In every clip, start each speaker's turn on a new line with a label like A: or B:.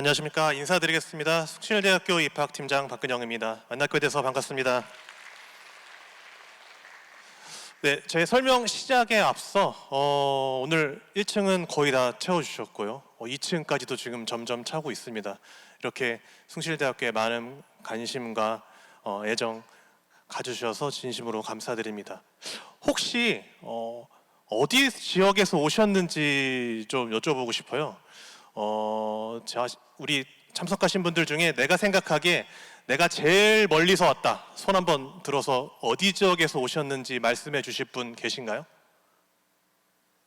A: 안녕하십니까. 인사드리겠습니다. 숭실대학교 입학팀장 박근영입니다. 만나게 돼서 반갑습니다. 네, 제 설명 시작에 앞서 오늘 1층은 거의 다 채워주셨고요. 2층까지도 지금 점점 차고 있습니다. 이렇게 숭실대학교에 많은 관심과 애정 가져주셔서 진심으로 감사드립니다. 혹시 어디 지역에서 오셨는지 좀 여쭤보고 싶어요. 우리 참석하신 분들 중에 내가 생각하기에 내가 제일 멀리서 왔다, 손 한번 들어서 어디 지역에서 오셨는지 말씀해 주실 분 계신가요?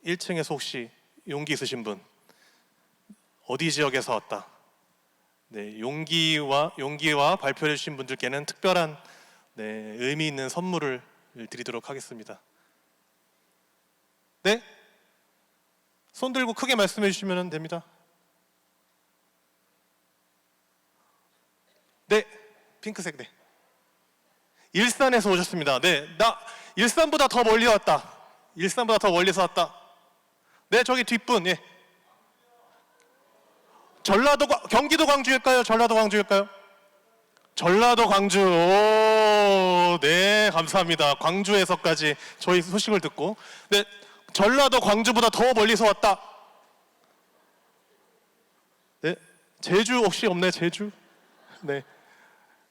A: 1층에서 혹시 용기 있으신 분, 어디 지역에서 왔다? 네, 용기와 발표해 주신 분들께는 특별한 의미 있는 선물을 드리도록 하겠습니다. 네? 손 들고 크게 말씀해 주시면 됩니다. 네, 핑크색. 네, 일산에서 오셨습니다. 네, 나 일산보다 더 멀리 왔다. 일산보다 더 멀리서 왔다. 네, 저기 뒷분. 예. 경기도 광주일까요? 전라도 광주일까요? 전라도 광주. 오, 네, 감사합니다. 광주에서까지 저희 소식을 듣고. 네, 전라도 광주보다 더 멀리서 왔다. 네, 제주 혹시 없네, 제주? 네.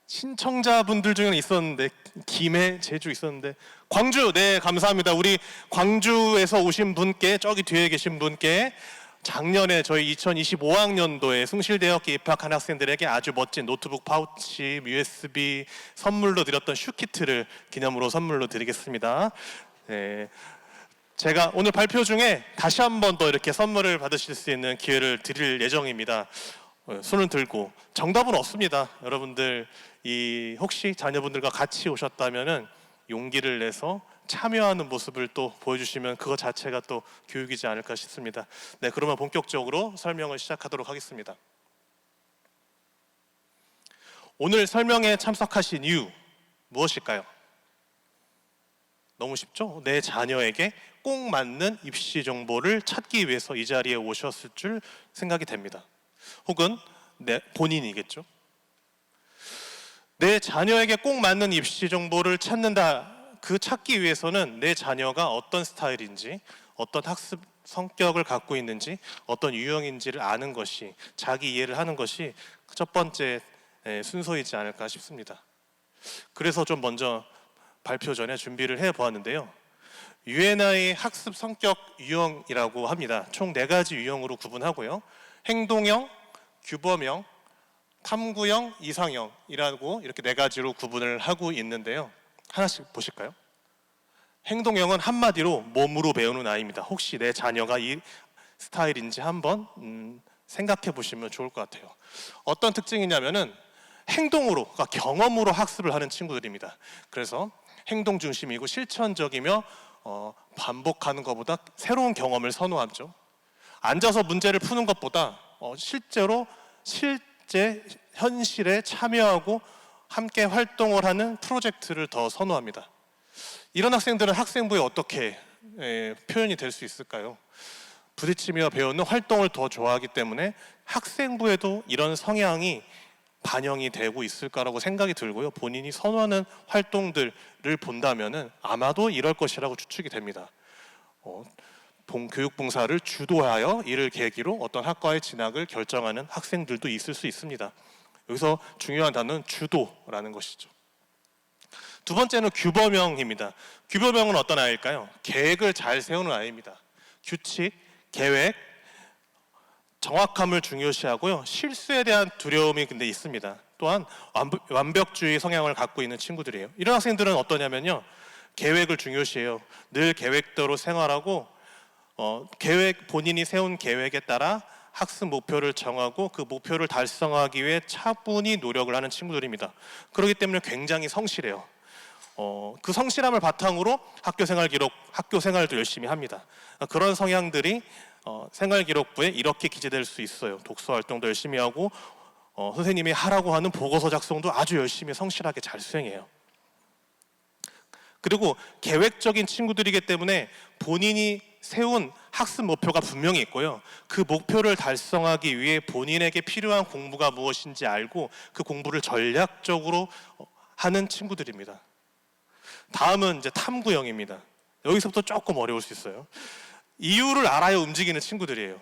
A: 신청자분들 중에는 있었는데, 김해, 제주 있었는데, 광주. 네, 감사합니다. 우리 광주에서 오신 분께, 저기 뒤에 계신 분께 작년에 저희 2025학년도에 숭실대학교 입학한 학생들에게 아주 멋진 노트북 파우치, USB 선물로 드렸던 슈키트를 기념으로 선물로 드리겠습니다. 네. 제가 오늘 발표 중에 다시 한 번 더 이렇게 선물을 받으실 수 있는 기회를 드릴 예정입니다. 손을 들고. 정답은 없습니다. 여러분들 혹시 자녀분들과 같이 오셨다면은 용기를 내서 참여하는 모습을 또 보여주시면 그것 자체가 또 교육이지 않을까 싶습니다. 네, 그러면 본격적으로 설명을 시작하도록 하겠습니다. 오늘 설명에 참석하신 이유 무엇일까요? 너무 쉽죠? 내 자녀에게 꼭 맞는 입시 정보를 찾기 위해서 이 자리에 오셨을 줄 생각이 됩니다. 혹은 본인이겠죠. 내 자녀에게 꼭 맞는 입시 정보를 찾는다. 그 찾기 위해서는 내 자녀가 어떤 스타일인지, 어떤 학습 성격을 갖고 있는지, 어떤 유형인지를 아는 것이, 자기 이해를 하는 것이 첫 번째 순서이지 않을까 싶습니다. 그래서 좀 먼저 발표 전에 준비를 해보았는데요. UNI 학습 성격 유형이라고 합니다. 총 4가지 유형으로 구분하고요. 행동형, 규범형, 탐구형, 이상형이라고 이렇게 4가지로 구분을 하고 있는데요. 하나씩 보실까요? 행동형은 한마디로 몸으로 배우는 아이입니다. 혹시 내 자녀가 이 스타일인지 한번 생각해 보시면 좋을 것 같아요. 어떤 특징이냐면은 행동으로, 그러니까 경험으로 학습을 하는 친구들입니다. 그래서 행동 중심이고 실천적이며 반복하는 것보다 새로운 경험을 선호하죠. 앉아서 문제를 푸는 것보다 실제 현실에 참여하고 함께 활동을 하는 프로젝트를 더 선호합니다. 이런 학생들은 학생부에 어떻게 표현이 될 수 있을까요? 부딪히며 배우는 활동을 더 좋아하기 때문에 학생부에도 이런 성향이 반영이 되고 있을까라고 생각이 들고요. 본인이 선호하는 활동들을 본다면은 아마도 이럴 것이라고 추측이 됩니다. 교육봉사를 주도하여 이를 계기로 어떤 학과의 진학을 결정하는 학생들도 있을 수 있습니다. 여기서 중요한 단어는 주도라는 것이죠. 두 번째는 규범형입니다. 규범형은 어떤 아이일까요? 계획을 잘 세우는 아이입니다. 규칙, 계획, 정확함을 중요시하고요. 실수에 대한 두려움이 근데 있습니다. 또한 완벽주의 성향을 갖고 있는 친구들이에요. 이런 학생들은 어떠냐면요. 계획을 중요시해요. 늘 계획대로 생활하고 본인이 세운 계획에 따라 학습 목표를 정하고 그 목표를 달성하기 위해 차분히 노력을 하는 친구들입니다. 그렇기 때문에 굉장히 성실해요. 그 성실함을 바탕으로 학교 생활도 열심히 합니다. 그런 성향들이 생활기록부에 이렇게 기재될 수 있어요. 독서 활동도 열심히 하고 선생님이 하라고 하는 보고서 작성도 아주 열심히 성실하게 잘 수행해요. 그리고 계획적인 친구들이기 때문에 본인이 세운 학습 목표가 분명히 있고요. 그 목표를 달성하기 위해 본인에게 필요한 공부가 무엇인지 알고 그 공부를 전략적으로 하는 친구들입니다. 다음은 이제 탐구형입니다. 여기서부터 조금 어려울 수 있어요. 이유를 알아야 움직이는 친구들이에요.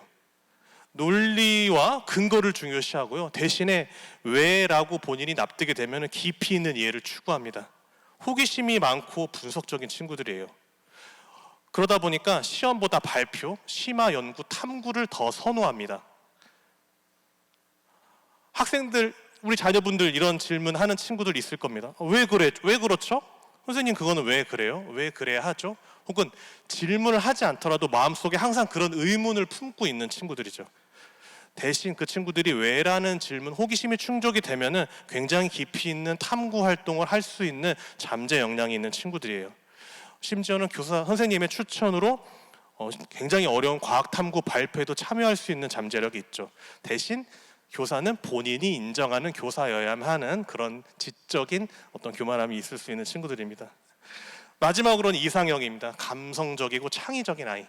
A: 논리와 근거를 중요시하고요. 대신에 왜라고 본인이 납득이 되면 깊이 있는 이해를 추구합니다. 호기심이 많고 분석적인 친구들이에요. 그러다 보니까 시험보다 발표, 심화 연구, 탐구를 더 선호합니다. 학생들, 우리 자녀분들 이런 질문하는 친구들 있을 겁니다. 왜 그래? 왜 그렇죠? 선생님 그거는 왜 그래요? 왜 그래야 하죠? 혹은 질문을 하지 않더라도 마음속에 항상 그런 의문을 품고 있는 친구들이죠. 대신 그 친구들이 왜라는 질문, 호기심이 충족이 되면은 굉장히 깊이 있는 탐구 활동을 할 수 있는 잠재 역량이 있는 친구들이에요. 심지어는 교사 선생님의 추천으로 굉장히 어려운 과학 탐구 발표에도 참여할 수 있는 잠재력이 있죠. 대신 교사는 본인이 인정하는 교사여야만 하는 그런 지적인 어떤 교만함이 있을 수 있는 친구들입니다. 마지막으로는 이상형입니다. 감성적이고 창의적인 아이.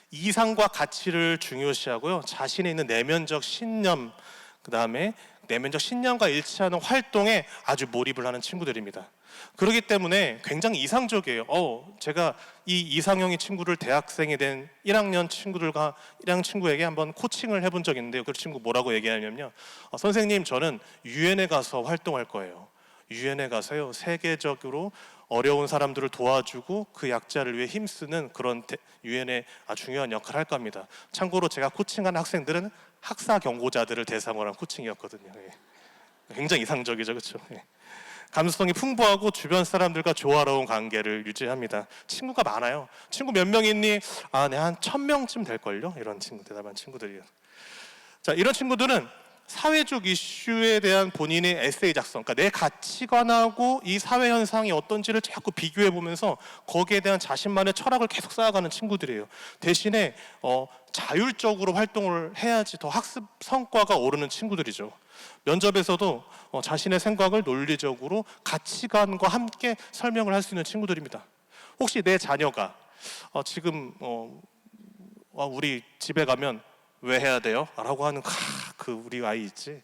A: 이상과 가치를 중요시하고요. 자신에 있는 내면적 신념, 그 다음에 내면적 신념과 일치하는 활동에 아주 몰입을 하는 친구들입니다. 그렇기 때문에 굉장히 이상적이에요. 제가 이 이상형의 친구를 대학생이 된 1학년 친구에게 한번 코칭을 해본 적이 있는데요. 그 친구 뭐라고 얘기하냐면요. 선생님, 저는 유엔에 가서 활동할 거예요. 유엔에 가서요, 세계적으로 어려운 사람들을 도와주고 그 약자를 위해 힘쓰는 그런 유엔의 중요한 역할을 할 겁니다. 참고로 제가 코칭한 학생들은 학사 경고자들을 대상으로 한 코칭이었거든요. 굉장히 이상적이죠, 그렇죠? 감수성이 풍부하고 주변 사람들과 조화로운 관계를 유지합니다. 친구가 많아요. 친구 몇 명 있니? 네, 한 1000명쯤 될걸요? 이런 친구, 대답한 친구들이에요. 자, 이런 친구들은 사회적 이슈에 대한 본인의 에세이 작성, 그러니까 내 가치관하고 이 사회 현상이 어떤지를 자꾸 비교해 보면서 거기에 대한 자신만의 철학을 계속 쌓아가는 친구들이에요. 대신에 자율적으로 활동을 해야지 더 학습 성과가 오르는 친구들이죠. 면접에서도 자신의 생각을 논리적으로 가치관과 함께 설명을 할 수 있는 친구들입니다. 혹시 내 자녀가 지금 우리 집에 가면 왜 해야 돼요? 라고 하는 그 우리 아이 있지.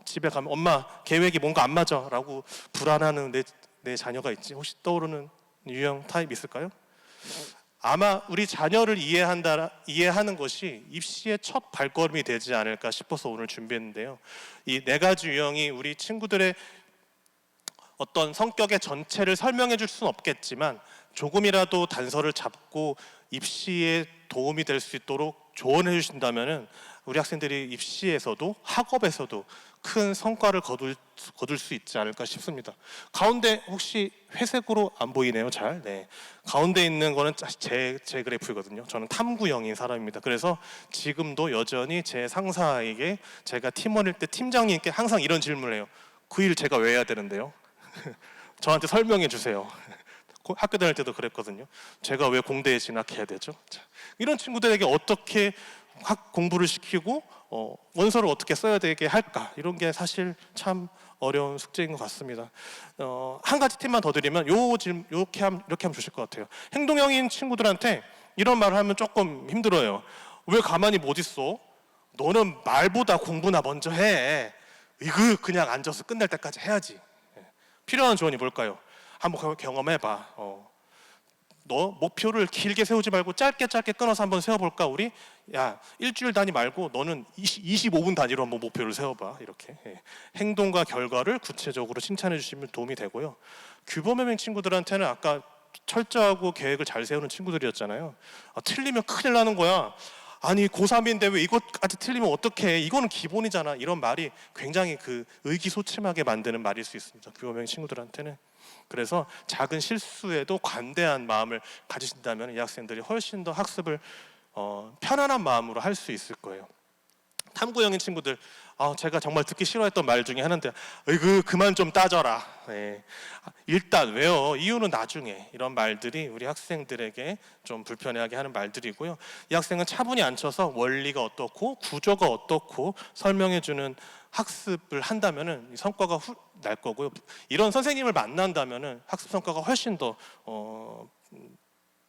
A: 집에 가면 엄마 계획이 뭔가 안 맞아 라고 불안하는 내 자녀가 있지. 혹시 떠오르는 유형 타입 있을까요? 아마 우리 자녀를 이해하는 것이 입시의 첫 발걸음이 되지 않을까 싶어서 오늘 준비했는데요. 이 네 가지 유형이 우리 친구들의 어떤 성격의 전체를 설명해 줄 수는 없겠지만 조금이라도 단서를 잡고 입시에 도움이 될 수 있도록 조언해 주신다면 우리 학생들이 입시에서도 학업에서도 큰 성과를 거둘 수 있지 않을까 싶습니다. 가운데 혹시 회색으로 안 보이네요, 잘. 네. 가운데 있는 거는 제 그래프거든요. 저는 탐구형인 사람입니다. 그래서 지금도 여전히 제 상사에게 제가 팀원일 때 팀장님께 항상 이런 질문을 해요. 그 일 제가 왜 해야 되는데요? 저한테 설명해 주세요. 학교 다닐 때도 그랬거든요. 제가 왜 공대에 진학해야 되죠? 자, 이런 친구들에게 어떻게 공부를 시키고 원서를 어떻게 써야 되게 할까? 이런 게 사실 참 어려운 숙제인 것 같습니다. 한 가지 팁만 더 드리면 이렇게 하면 주실 것 같아요. 행동형인 친구들한테 이런 말을 하면 조금 힘들어요. 왜 가만히 못 있어? 너는 말보다 공부나 먼저 해. 이거 그냥 앉아서 끝날 때까지 해야지. 필요한 조언이 뭘까요? 한번 경험해봐. 너 목표를 길게 세우지 말고 짧게 끊어서 한번 세워볼까 우리? 야, 일주일 단위 말고 너는 25분 단위로 한번 목표를 세워봐. 이렇게 행동과 결과를 구체적으로 칭찬해 주시면 도움이 되고요. 규범해맹 친구들한테는 아까 철저하고 계획을 잘 세우는 친구들이었잖아요. 틀리면 큰일 나는 거야. 아니 고3인데 왜 이것까지 틀리면 어떡해? 이거는 기본이잖아. 이런 말이 굉장히 의기소침하게 만드는 말일 수 있습니다. 규범형 친구들한테는. 그래서 작은 실수에도 관대한 마음을 가지신다면 이 학생들이 훨씬 더 학습을 편안한 마음으로 할 수 있을 거예요. 탐구형인 친구들, 제가 정말 듣기 싫어했던 말 중에 하나인데, 그만 좀 따져라. 일단 왜요? 이유는 나중에. 이런 말들이 우리 학생들에게 좀 불편해하게 하는 말들이고요. 이 학생은 차분히 앉혀서 원리가 어떻고 구조가 어떻고 설명해주는 학습을 한다면은 성과가 날 거고요. 이런 선생님을 만난다면은 학습 성과가 훨씬 더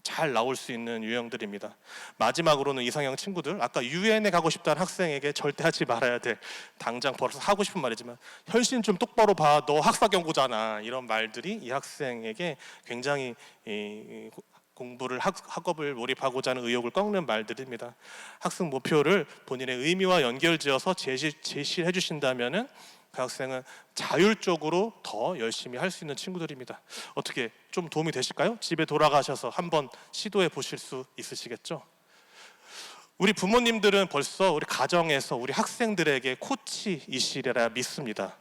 A: 잘 나올 수 있는 유형들입니다. 마지막으로는 이상형 친구들, 아까 유엔에 가고 싶다는 학생에게 절대 하지 말아야 될, 당장 벌써 하고 싶은 말이지만 현실 좀 똑바로 봐, 너 학사 경고잖아, 이런 말들이 이 학생에게 굉장히 공부를 학업을 몰입하고자 하는 의욕을 꺾는 말들입니다. 학습 목표를 본인의 의미와 연결지어서 제시해 주신다면은 그 학생은 자율적으로 더 열심히 할 수 있는 친구들입니다. 어떻게 좀 도움이 되실까요? 집에 돌아가셔서 한번 시도해 보실 수 있으시겠죠? 우리 부모님들은 벌써 우리 가정에서 우리 학생들에게 코치이시리라 믿습니다.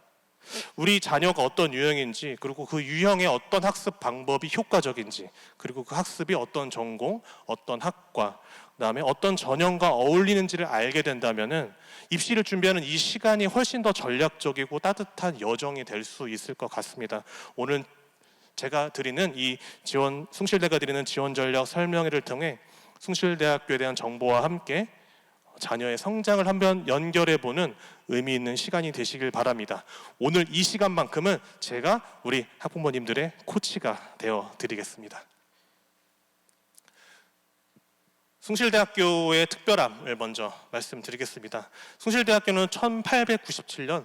A: 우리 자녀가 어떤 유형인지, 그리고 그 유형의 어떤 학습 방법이 효과적인지, 그리고 그 학습이 어떤 전공, 어떤 학과, 그다음에 어떤 전형과 어울리는지를 알게 된다면은 입시를 준비하는 이 시간이 훨씬 더 전략적이고 따뜻한 여정이 될 수 있을 것 같습니다. 오늘 제가 드리는 이 숭실대가 드리는 지원 전략 설명회를 통해 숭실대학교에 대한 정보와 함께 자녀의 성장을 한번 연결해보는 의미 있는 시간이 되시길 바랍니다. 오늘 이 시간만큼은 제가 우리 학부모님들의 코치가 되어 드리겠습니다. 숭실대학교의 특별함을 먼저 말씀드리겠습니다. 숭실대학교는 1897년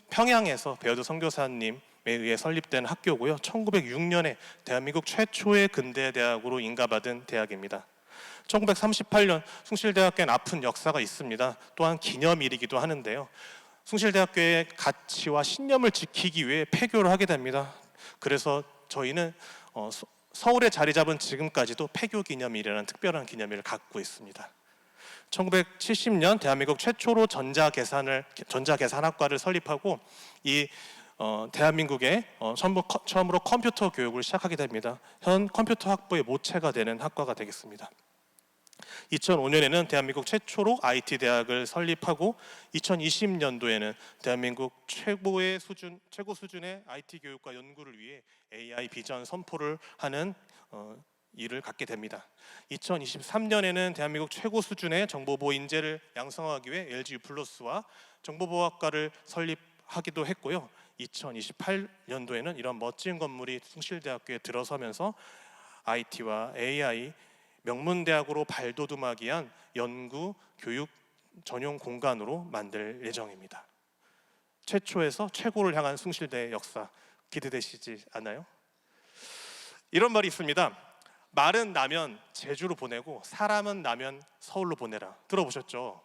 A: 평양에서 배어드 선교사님에 의해 설립된 학교고요. 1906년에 대한민국 최초의 근대대학으로 인가받은 대학입니다. 1938년 숭실대학교엔 아픈 역사가 있습니다. 또한 기념일이기도 하는데요. 숭실대학교의 가치와 신념을 지키기 위해 폐교를 하게 됩니다. 그래서 저희는 서울에 자리 잡은 지금까지도 폐교 기념일이라는 특별한 기념일을 갖고 있습니다. 1970년 대한민국 최초로 전자계산학과를 설립하고 대한민국에 처음으로 컴퓨터 교육을 시작하게 됩니다. 현 컴퓨터 학부의 모체가 되는 학과가 되겠습니다. 2005년에는 대한민국 최초로 IT 대학을 설립하고 2020년도에는 대한민국 최고 수준의 IT 교육과 연구를 위해 AI 비전 선포를 하는 일을 갖게 됩니다. 2023년에는 대한민국 최고 수준의 정보보호 인재를 양성하기 위해 LG U+와 정보보호학과를 설립하기도 했고요. 2028년도에는 이런 멋진 건물이 숭실대학교에 들어서면서 IT와 AI 명문대학으로 발돋움하기 위한 연구, 교육 전용 공간으로 만들 예정입니다. 최초에서 최고를 향한 숭실대의 역사 기대되시지 않나요? 이런 말이 있습니다. 말은 나면 제주로 보내고 사람은 나면 서울로 보내라. 들어보셨죠?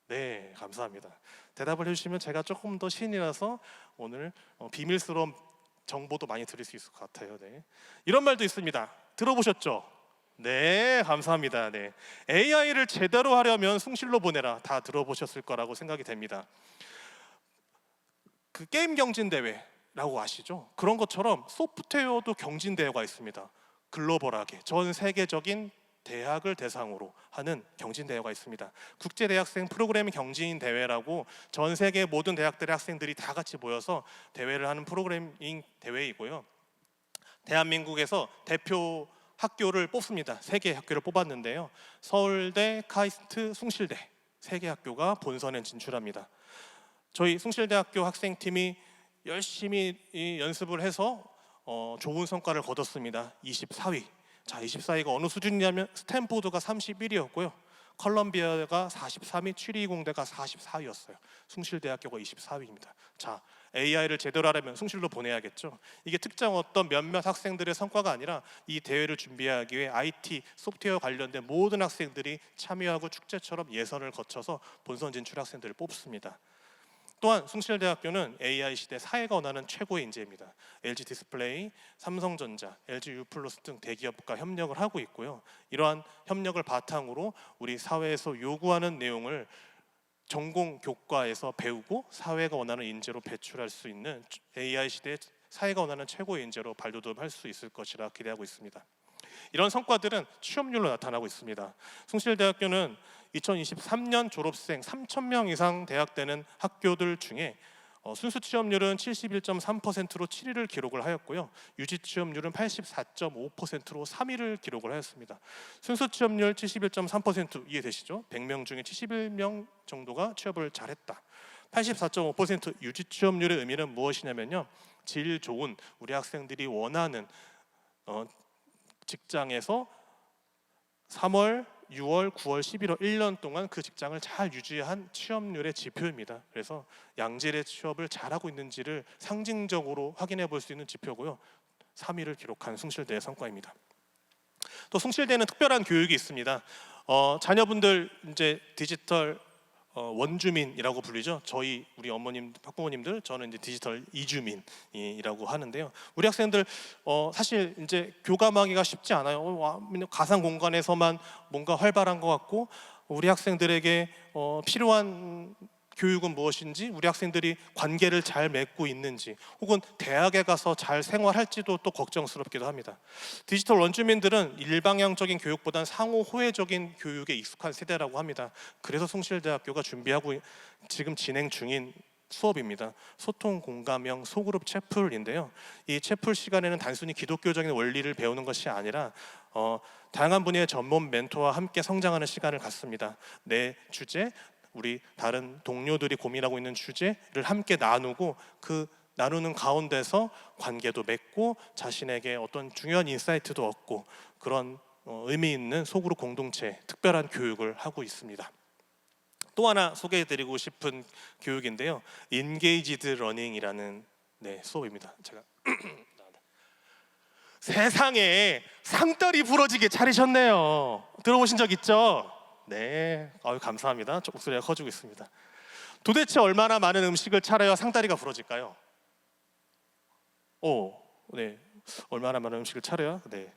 A: 네, 감사합니다. 대답을 해주시면 제가 조금 더 신이라서 오늘 비밀스러운 정보도 많이 드릴 수 있을 것 같아요. 네. 이런 말도 있습니다. 들어보셨죠? 네, 감사합니다. 네. AI를 제대로 하려면 숭실로 보내라. 다 들어보셨을 거라고 생각이 됩니다. 그 게임 경진 대회라고 아시죠? 그런 것처럼 소프트웨어도 경진 대회가 있습니다. 글로벌하게 전 세계적인 대학을 대상으로 하는 경진 대회가 있습니다. 국제 대학생 프로그래밍 경진 대회라고 전 세계 모든 대학들의 학생들이 다 같이 모여서 대회를 하는 프로그래밍 대회이고요. 대한민국에서 대표 학교를 뽑습니다. 3개의 학교를 뽑았는데요. 서울대, 카이스트, 숭실대 3개 학교가 본선에 진출합니다. 저희 숭실대학교 학생팀이 열심히 연습을 해서 좋은 성과를 거뒀습니다. 24위. 자, 24위가 어느 수준이냐면 스탠포드가 31위였고요. 컬럼비아가 43위, 취리공대가 44위였어요. 숭실대학교가 24위입니다. 자, AI를 제대로 하려면 숭실로 보내야겠죠. 이게 특정 어떤 몇몇 학생들의 성과가 아니라 이 대회를 준비하기 위해 IT, 소프트웨어 관련된 모든 학생들이 참여하고 축제처럼 예선을 거쳐서 본선 진출 학생들을 뽑습니다. 또한 숭실대학교는 AI 시대 사회가 원하는 최고의 인재입니다. LG 디스플레이, 삼성전자, LG U+ 등 대기업과 협력을 하고 있고요. 이러한 협력을 바탕으로 우리 사회에서 요구하는 내용을 전공 교과에서 배우고 사회가 원하는 인재로 배출할 수 있는 AI 시대 사회가 원하는 최고의 인재로 발돋움할 수 있을 것이라 기대하고 있습니다. 이런 성과들은 취업률로 나타나고 있습니다. 숭실대학교는 2023년 졸업생 3,000명 이상 대학되는 학교들 중에 순수 취업률은 71.3%로 7위를 기록을 하였고요. 유지 취업률은 84.5%로 3위를 기록을 하였습니다. 순수 취업률 71.3% 이해되시죠? 100명 중에 71명 정도가 취업을 잘했다. 84.5% 유지 취업률의 의미는 무엇이냐면요. 질 좋은 우리 학생들이 원하는 직장에서 3월, 6월, 9월, 11월 1년 동안 그 직장을 잘 유지한 취업률의 지표입니다. 그래서 양질의 취업을 잘하고 있는지를 상징적으로 확인해 볼 수 있는 지표고요. 3위를 기록한 숭실대의 성과입니다. 또 숭실대는 특별한 교육이 있습니다. 자녀분들 이제 디지털 원주민이라고 불리죠. 우리 어머님, 학부모님들, 저는 이제 디지털 이주민이라고 하는데요. 우리 학생들 사실 이제 교감하기가 쉽지 않아요. 가상 공간에서만 뭔가 활발한 것 같고, 우리 학생들에게 필요한 교육은 무엇인지, 우리 학생들이 관계를 잘 맺고 있는지, 혹은 대학에 가서 잘 생활할지도 또 걱정스럽기도 합니다. 디지털 원주민들은 일방향적인 교육보다는 상호 호혜적인 교육에 익숙한 세대라고 합니다. 그래서 숭실대학교가 준비하고 지금 진행 중인 수업입니다. 소통 공감형 소그룹 채플인데요. 이 채플 시간에는 단순히 기독교적인 원리를 배우는 것이 아니라 다양한 분야의 전문 멘토와 함께 성장하는 시간을 갖습니다. 내 주제, 우리 다른 동료들이 고민하고 있는 주제를 함께 나누고, 그 나누는 가운데서 관계도 맺고 자신에게 어떤 중요한 인사이트도 얻고, 그런 의미 있는 소그룹 공동체, 특별한 교육을 하고 있습니다. 또 하나 소개해드리고 싶은 교육인데요, 인게이지드 러닝이라는 수업입니다. 제가 세상에 상다리 부러지게 차리셨네요. 들어보신 적 있죠? 네, 감사합니다. 목소리가 커지고 있습니다. 도대체 얼마나 많은 음식을 차려야 상다리가 부러질까요? 네, 얼마나 많은 음식을 차려야? 네,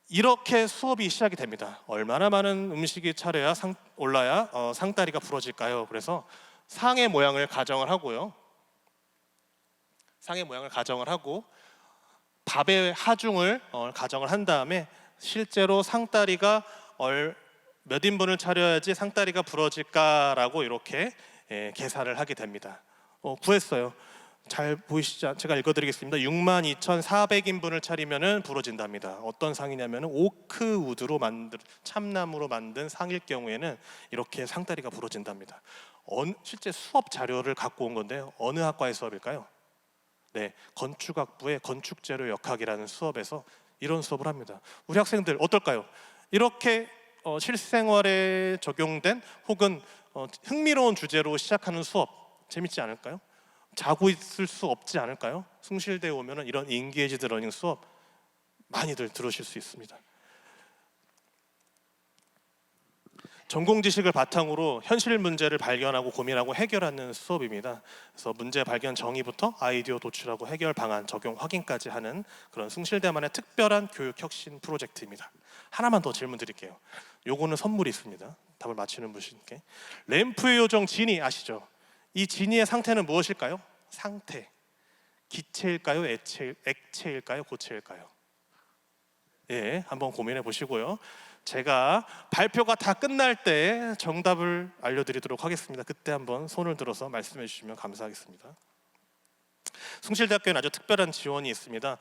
A: 이렇게 수업이 시작이 됩니다. 얼마나 많은 음식이 차려야 올라야 상다리가 부러질까요? 그래서 상의 모양을 가정을 하고요. 상의 모양을 가정을 하고 밥의 하중을 가정을 한 다음에 실제로 상다리가 몇 인분을 차려야지 상다리가 부러질까라고 이렇게 계산을 하게 됩니다. 구했어요. 잘 보이시죠? 제가 읽어드리겠습니다. 62,400인분을 차리면은 부러진답니다. 어떤 상이냐면은 오크우드로 참나무로 만든 상일 경우에는 이렇게 상다리가 부러진답니다. 실제 수업 자료를 갖고 온 건데요. 어느 학과의 수업일까요? 네, 건축학부의 건축재료 역학이라는 수업에서 이런 수업을 합니다. 우리 학생들 어떨까요? 이렇게 실생활에 적용된 혹은 흥미로운 주제로 시작하는 수업 재밌지 않을까요? 자고 있을 수 없지 않을까요? 숭실대에 오면은 이런 인게이지드 러닝 수업 많이들 들으실 수 있습니다. 전공 지식을 바탕으로 현실 문제를 발견하고 고민하고 해결하는 수업입니다. 그래서 문제 발견 정의부터 아이디어 도출하고 해결 방안 적용 확인까지 하는 그런 숭실대만의 특별한 교육 혁신 프로젝트입니다. 하나만 더 질문 드릴게요. 요거는 선물이 있습니다. 답을 맞히는 분께. 램프의 요정 지니 아시죠? 이 지니의 상태는 무엇일까요? 상태. 기체일까요? 액체일까요? 고체일까요? 예, 한번 고민해 보시고요. 제가 발표가 다 끝날 때 정답을 알려드리도록 하겠습니다. 그때 한번 손을 들어서 말씀해 주시면 감사하겠습니다. 숭실대학교에는 아주 특별한 지원이 있습니다.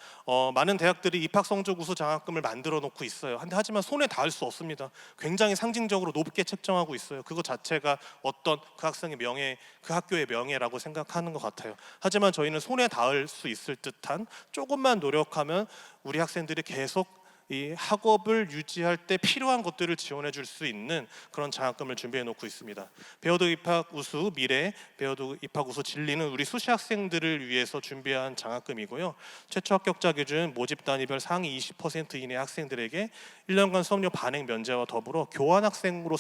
A: 많은 대학들이 입학 성적 우수 장학금을 만들어 놓고 있어요. 하지만 손에 닿을 수 없습니다. 굉장히 상징적으로 높게 책정하고 있어요. 그거 자체가 어떤 그 학생의 명예, 그 학교의 명예라고 생각하는 것 같아요. 하지만 저희는 손에 닿을 수 있을 듯한, 조금만 노력하면 우리 학생들이 계속 이 학업을 유지할 때 필요한 것들을 지원해 줄 수 있는 그런 장학금을 준비해 놓고 있습니다. 배워도 입학 우수 미래, 배워도 입학 우수 진리는 우리 수시 학생들을 위해서 준비한 장학금이고요. 최초 합격자 기준 모집 단위별 상위 20% 이내 학생들에게 1년간 수업료 반액 면제와 더불어 교환 학생으로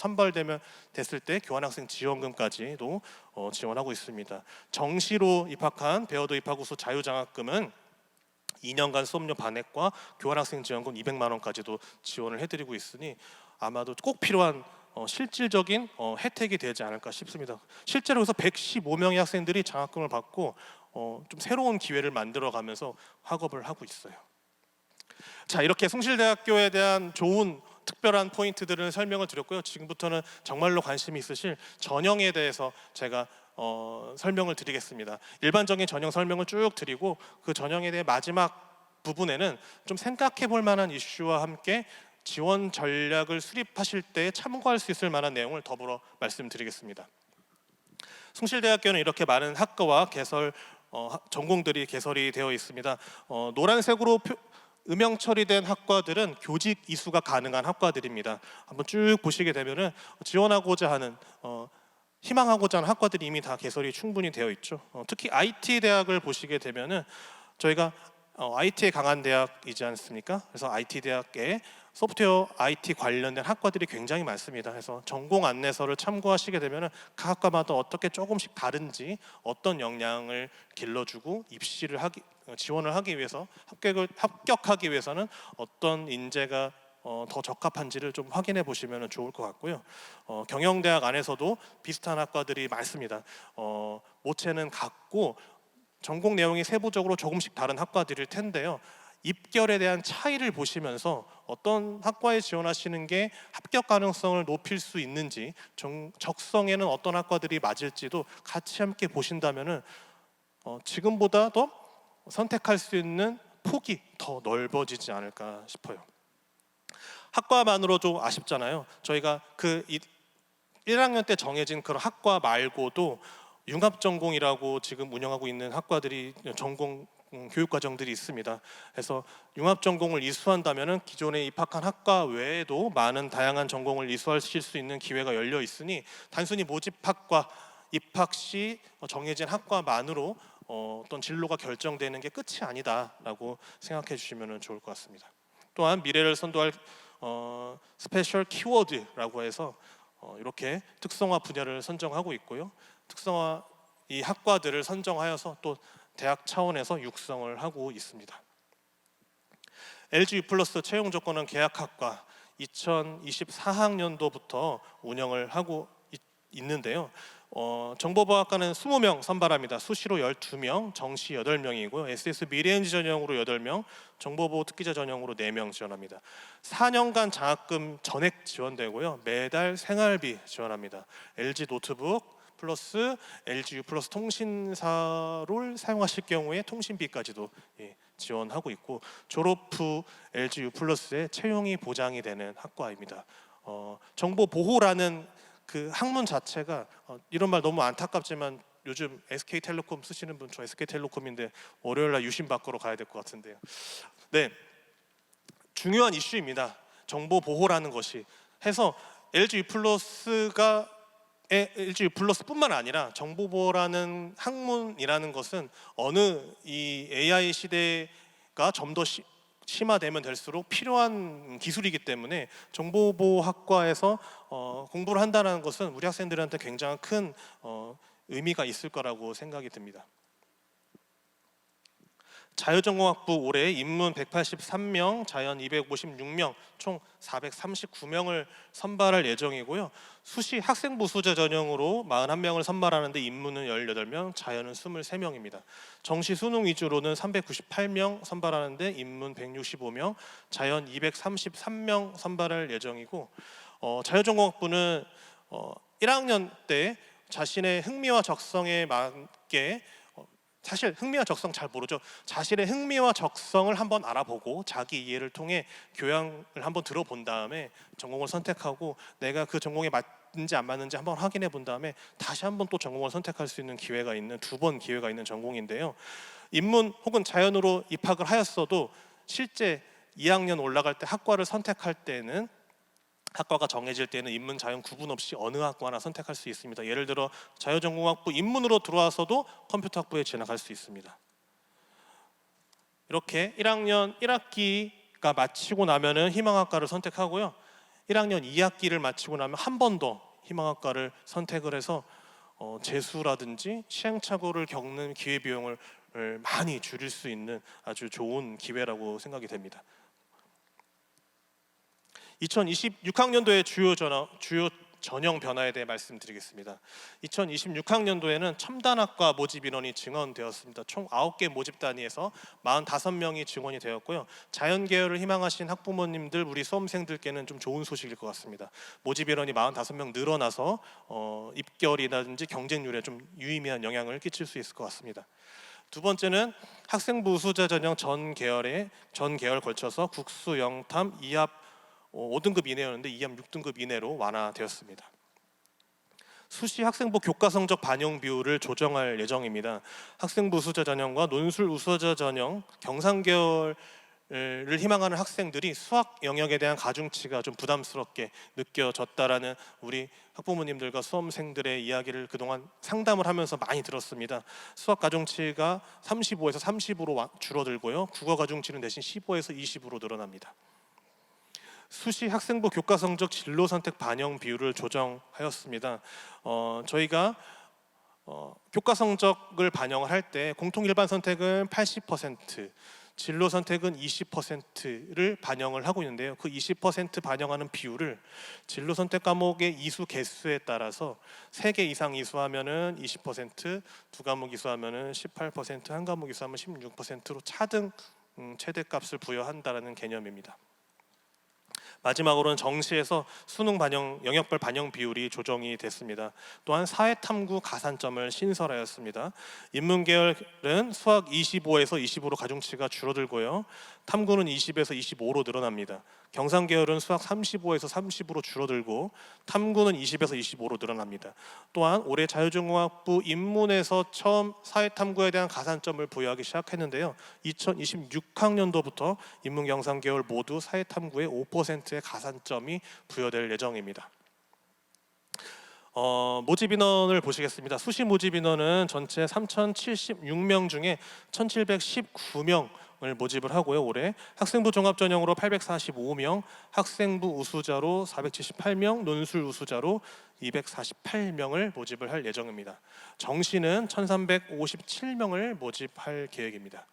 A: 됐을 때 교환 학생 지원금까지도 지원하고 있습니다. 정시로 입학한 배워도 입학 우수 자유 장학금은 2년간 수업료 반액과 교환학생 지원금 200만 원까지도 지원을 해드리고 있으니 아마도 꼭 필요한 실질적인 혜택이 되지 않을까 싶습니다. 실제로 그래서 115명의 학생들이 장학금을 받고 좀 새로운 기회를 만들어가면서 학업을 하고 있어요. 자, 이렇게 숭실대학교에 대한 좋은 특별한 포인트들을 설명을 드렸고요. 지금부터는 정말로 관심이 있으실 전형에 대해서 제가 설명을 드리겠습니다. 일반적인 전형 설명을 쭉 드리고 그 전형에 대해 마지막 부분에는 좀 생각해 볼 만한 이슈와 함께 지원 전략을 수립하실 때 참고할 수 있을 만한 내용을 더불어 말씀드리겠습니다. 숭실대학교는 이렇게 많은 학과와 전공들이 개설이 되어 있습니다. 노란색으로 음영 처리된 학과들은 교직 이수가 가능한 학과들입니다. 한번 쭉 보시게 되면은 지원하고자 하는 희망하고자 하는 학과들이 이미 다 개설이 충분히 되어 있죠. 특히 IT 대학을 보시게 되면은 저희가 IT에 강한 대학이지 않습니까? 그래서 IT 대학에 소프트웨어 IT 관련된 학과들이 굉장히 많습니다. 그래서 전공 안내서를 참고하시게 되면은 각 학과마다 어떻게 조금씩 다른지, 어떤 역량을 길러주고 지원을 하기 위해서 합격하기 위해서는 어떤 인재가 더 적합한지를 좀 확인해 보시면 좋을 것 같고요. 경영대학 안에서도 비슷한 학과들이 많습니다. 모체는 같고 전공 내용이 세부적으로 조금씩 다른 학과들일 텐데요. 입결에 대한 차이를 보시면서 어떤 학과에 지원하시는 게 합격 가능성을 높일 수 있는지, 적성에는 어떤 학과들이 맞을지도 같이 함께 보신다면은 지금보다 더 선택할 수 있는 폭이 더 넓어지지 않을까 싶어요. 학과만으로도 아쉽잖아요. 저희가 1학년 때 정해진 그런 학과 말고도 융합전공이라고 지금 운영하고 있는 학과들이 전공 교육과정들이 있습니다. 그래서 융합전공을 이수한다면 기존에 입학한 학과 외에도 많은 다양한 전공을 이수하실 수 있는 기회가 열려 있으니 단순히 모집학과 입학 시 정해진 학과만으로 어떤 진로가 결정되는 게 끝이 아니다라고 생각해 주시면 좋을 것 같습니다. 또한 미래를 선도할 스페셜 키워드라고 해서 이렇게 특성화 분야를 선정하고 있고요. 특성화 이 학과들을 선정하여서 또 대학 차원에서 육성을 하고 있습니다. LG U+ 채용 조건은 계약학과 2024학년도부터 운영을 하고 있는데요. 정보보학과는 20명 선발합니다. 수시로 12명, 정시 8명이고요. SS 미래엔지 전형으로 8명, 정보보호 특기자 전형으로 4명 지원합니다. 4년간 장학금 전액 지원되고요. 매달 생활비 지원합니다. LG 노트북 플러스 LG U+ 통신사를 사용하실 경우에 통신비까지도 지원하고 있고, 졸업 후 LG U+의 채용이 보장이 되는 학과입니다. 정보보호라는 그 학문 자체가 이런 말 너무 안타깝지만 요즘 SK텔레콤 쓰시는 분, 저 SK텔레콤인데 월요일날 유심 받으러 가야 될 것 같은데요. 네, 중요한 이슈입니다. 정보 보호라는 것이 해서 LG U+가 LG U+뿐만 아니라 정보 보호라는 학문이라는 것은 어느 이 AI 시대가 좀 더 심화되면 될수록 필요한 기술이기 때문에 정보보호학과에서 공부를 한다는 것은 우리 학생들한테 굉장히 큰 의미가 있을 거라고 생각이 듭니다. 자유전공학부 올해 인문 183명, 자연 256명, 총 439명을 선발할 예정이고요. 수시 학생부 수재 전형으로 41명을 선발하는데 인문은 18명, 자연은 23명입니다. 정시 수능 위주로는 398명 선발하는데 인문 165명, 자연 233명 선발할 예정이고, 자유전공학부는 1학년 때 자신의 흥미와 적성에 맞게, 사실 흥미와 적성 잘 모르죠. 자신의 흥미와 적성을 한번 알아보고 자기 이해를 통해 교양을 한번 들어본 다음에 전공을 선택하고 내가 그 전공에 맞는지 안 맞는지 한번 확인해 본 다음에 다시 한번 또 전공을 선택할 수 있는 기회가 있는, 2번 기회가 있는 전공인데요. 인문 혹은 자연으로 입학을 하였어도 실제 2학년 올라갈 때 학과를 선택할 때는, 학과가 정해질 때는 인문, 자연 구분 없이 어느 학과나 선택할 수 있습니다. 예를 들어 자유전공학부 인문으로 들어와서도 컴퓨터학부에 진학할 수 있습니다. 이렇게 1학년 1학기가 마치고 나면은 희망학과를 선택하고요. 1학년 2학기를 마치고 나면 한 번 더 희망학과를 선택을 해서 재수라든지 시행착오를 겪는 기회비용을 많이 줄일 수 있는 아주 좋은 기회라고 생각이 됩니다. 2026학년도의 주요 전형 변화에 대해 말씀드리겠습니다. 2026학년도에는 첨단학과 모집 인원이 증원되었습니다. 총 9개 모집 단위에서 45명이 증원이 되었고요. 자연 계열을 희망하신 학부모님들, 우리 수험생들께는 좀 좋은 소식일 것 같습니다. 모집 인원이 45명 늘어나서 입결이라든지 경쟁률에 좀 유의미한 영향을 끼칠 수 있을 것 같습니다. 두 번째는 학생부 수재 전형 전 계열 걸쳐서 국수, 영탐, 이합 5등급 이내였는데 2합 6등급 이내로 완화되었습니다. 수시 학생부 교과 성적 반영 비율을 조정할 예정입니다. 학생부 수재 전형과 논술 우수자 전형, 경상 계열의 희망하는 학생들이 수학 영역에 대한 가중치가 좀 부담스럽게 느껴졌다라는 우리 학부모님들과 수험생들의 이야기를 그동안 상담을 하면서 많이 들었습니다. 수학 가중치가 35에서 30으로 줄어들고요. 국어 가중치는 대신 15에서 20으로 늘어납니다. 수시 학생부 교과 성적 진로 선택 반영 비율을 조정하였습니다. 저희가 교과 성적을 반영을 할 때 공통 일반 선택은 80%, 진로 선택은 20%를 반영을 하고 있는데요. 그 20% 반영하는 비율을 진로 선택 과목의 이수 개수에 따라서 3개 이상 이수하면은 20%, 2과목 이수하면은 18%, 한 과목 이수하면 16%로 차등 최대값을 부여한다라는 개념입니다. 마지막으로는 정시에서 수능 반영, 영역별 반영 비율이 조정이 됐습니다. 또한 사회탐구 가산점을 신설하였습니다. 인문계열은 수학 25에서 25로 가중치가 줄어들고요. 탐구는 20에서 25로 늘어납니다. 경상계열은 수학 35에서 30으로 줄어들고 탐구는 20에서 25로 늘어납니다. 또한 올해 자유전공학부 인문에서 처음 사회탐구에 대한 가산점을 부여하기 시작했는데요. 2026학년도부터 인문경상계열 모두 사회탐구에 5%의 가산점이 부여될 예정입니다. 모집 인원을 보시겠습니다. 수시 모집 인원은 전체 3,076명 중에 1,719명을 모집을 하고요. 올해 학생부 종합전형으로 845명, 학생부 우수자로 478명, 논술 우수자로 248명을 모집을 할 예정입니다. 정시는 1,357명을 모집할 계획입니다.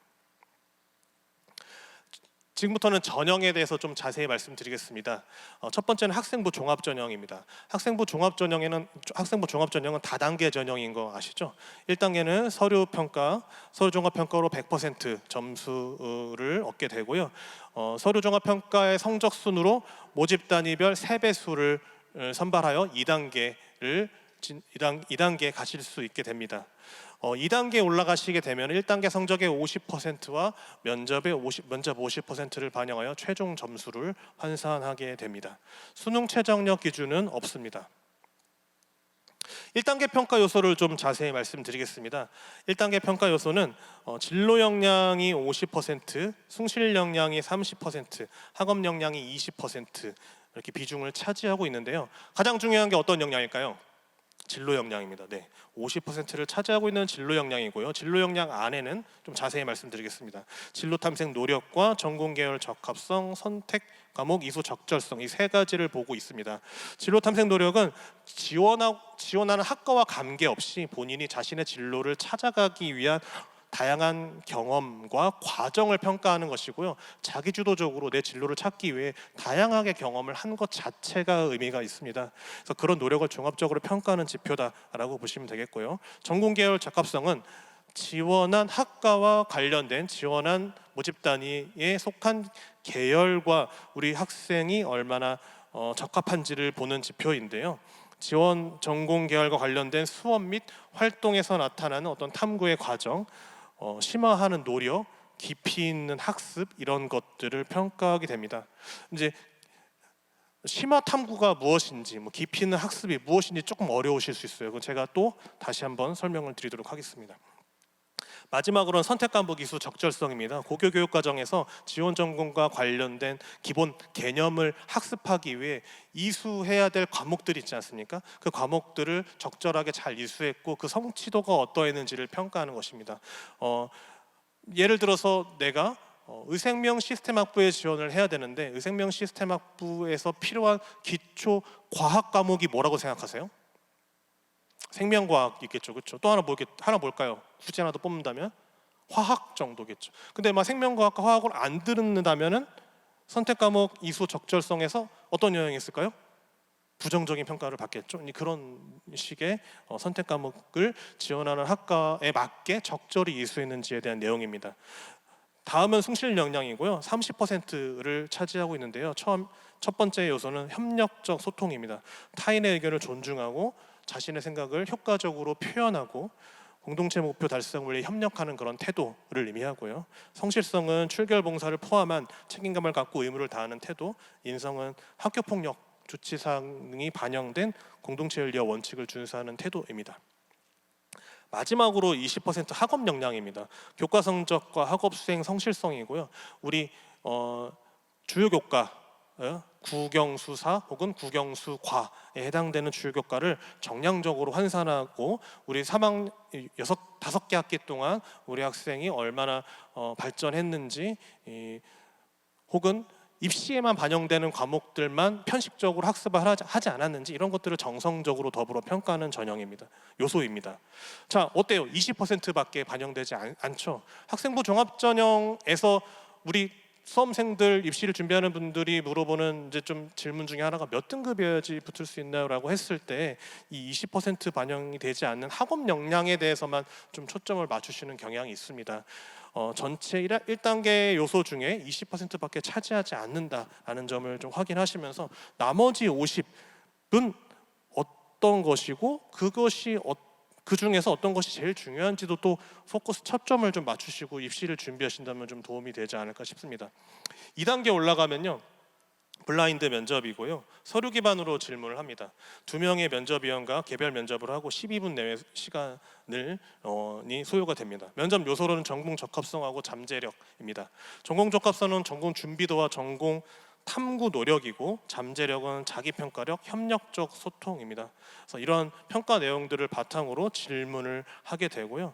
A: 지금부터는 전형에 대해서 좀 자세히 말씀드리겠습니다. 첫 번째는 학생부 종합전형입니다. 학생부 종합전형은 다단계 전형인 거 아시죠? 1단계는 서류종합평가로 100% 점수를 얻게 되고요. 서류종합평가의 성적 순으로 모집 단위별 3배수를 선발하여 2단계에 가실 수 있게 됩니다. 2단계에 올라가시게 되면 1단계 성적의 50%와 면접의 50%를 반영하여 최종 점수를 환산하게 됩니다. 수능 최저학력 기준은 없습니다. 1단계 평가 요소를 좀 자세히 말씀드리겠습니다. 1단계 평가 요소는 진로 역량이 50%, 숭실 역량이 30%, 학업 역량이 20% 이렇게 비중을 차지하고 있는데요. 가장 중요한 게 어떤 역량일까요? 진로 역량입니다. 네, 50%를 차지하고 있는 진로 역량이고요. 진로 역량 안에는 좀 자세히 말씀드리겠습니다. 진로 탐색 노력과 전공 계열 적합성, 선택 과목 이수 적절성 이 3가지를 보고 있습니다. 진로 탐색 노력은 지원하는 학과와 관계없이 본인이 자신의 진로를 찾아가기 위한 다양한 경험과 과정을 평가하는 것이고요. 자기주도적으로 내 진로를 찾기 위해 다양하게 경험을 한 것 자체가 의미가 있습니다. 그래서 그런 노력을 종합적으로 평가하는 지표다라고 보시면 되겠고요. 전공 계열 적합성은 지원한 학과와 관련된 지원한 모집 단위에 속한 계열과 우리 학생이 얼마나 적합한지를 보는 지표인데요. 지원 전공 계열과 관련된 수업 및 활동에서 나타나는 어떤 탐구의 과정, 심화하는 노력, 깊이 있는 학습 이런 것들을 평가하게 됩니다. 이제 심화 탐구가 무엇인지, 깊이 있는 학습이 무엇인지 조금 어려우실 수 있어요. 그건 제가 또 다시 한번 설명을 드리도록 하겠습니다. 마지막으로는 선택 과목 이수 적절성입니다. 고교 교육 과정에서 지원 전공과 관련된 기본 개념을 학습하기 위해 이수해야 될 과목들이 있지 않습니까? 그 과목들을 적절하게 잘 이수했고 그 성취도가 어떠했는지를 평가하는 것입니다. 예를 들어서 내가 의생명 시스템 학부에 지원을 해야 되는데 의생명 시스템 학부에서 필요한 기초 과학 과목이 뭐라고 생각하세요? 생명과학 있겠죠, 그렇죠? 또 하나 뭘까요? 굳이 하나 더 뽑는다면 화학 정도겠죠. 근데 생명과학과 화학을 안 듣는다면은 선택 과목 이수 적절성에서 어떤 영향이 있을까요? 부정적인 평가를 받겠죠. 그런 식의 선택 과목을 지원하는 학과에 맞게 적절히 이수했는지에 대한 내용입니다. 다음은 숭실 역량이고요. 30%를 차지하고 있는데요. 첫 번째 요소는 협력적 소통입니다. 타인의 의견을 존중하고 자신의 생각을 효과적으로 표현하고 공동체 목표 달성을 위해 협력하는 그런 태도를 의미하고요. 성실성은 출결 봉사를 포함한 책임감을 갖고 의무를 다하는 태도, 인성은 학교폭력 조치사항이 반영된 공동체 윤리와 원칙을 준수하는 태도입니다. 마지막으로 20% 학업 역량입니다. 교과 성적과 학업 수행 성실성이고요. 우리 주요 교과 국영수사 혹은 국영수과에 해당되는 주요 교과를 정량적으로 환산하고 우리 3학 다섯 개 학기 동안 우리 학생이 얼마나 발전했는지 혹은 입시에만 반영되는 과목들만 편식적으로 학습을 하지 않았는지 이런 것들을 정성적으로 더불어 평가하는 전형입니다. 요소입니다. 자, 어때요? 20%밖에 반영되지 않죠. 학생부 종합전형에서 우리 수험생들 입시를 준비하는 분들이 물어보는 이제 좀 질문 중에 하나가 몇 등급이어야지 붙을 수 있나요라고 했을 때 이 20% 반영이 되지 않는 학업 역량에 대해서만 좀 초점을 맞추시는 경향이 있습니다. 전체 1단계 요소 중에 20%밖에 차지하지 않는다라는 점을 좀 확인하시면서 나머지 50은 어떤 것이고 그것이 그 중에서 어떤 것이 제일 중요한지도 또 포커스 초점을 좀 맞추시고 입시를 준비하신다면 좀 도움이 되지 않을까 싶습니다. 2단계 올라가면요. 블라인드 면접이고요. 서류 기반으로 질문을 합니다. 2명의 면접위원과 개별 면접을 하고 12분 내외 시간을 소요가 됩니다. 면접 요소로는 전공 적합성하고 잠재력입니다. 전공 적합성은 전공 준비도와 전공 탐구 노력이고 잠재력은 자기평가력, 협력적 소통입니다. 그래서 이런 평가 내용들을 바탕으로 질문을 하게 되고요.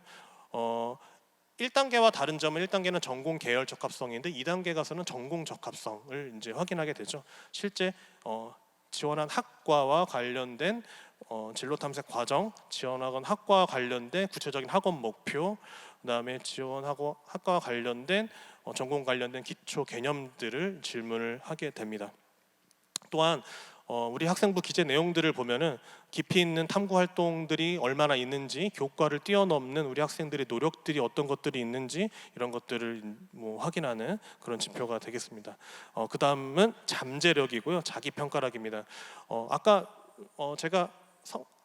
A: 1단계와 다른 점은 1단계는 전공 계열 적합성인데 2단계 가서는 전공 적합성을 이제 확인하게 되죠. 실제 지원한 학과와 관련된 진로 탐색 과정, 지원학원 학과와 관련된 구체적인 학원 목표, 그다음에 지원하고 학과와 관련된 전공 관련된 기초 개념들을 질문을 하게 됩니다. 또한 우리 학생부 기재 내용들을 보면은 깊이 있는 탐구 활동들이 얼마나 있는지, 교과를 뛰어넘는 우리 학생들의 노력들이 어떤 것들이 있는지 이런 것들을 확인하는 그런 지표가 되겠습니다. 그 다음은 잠재력이고요, 자기평가락입니다. 아까 제가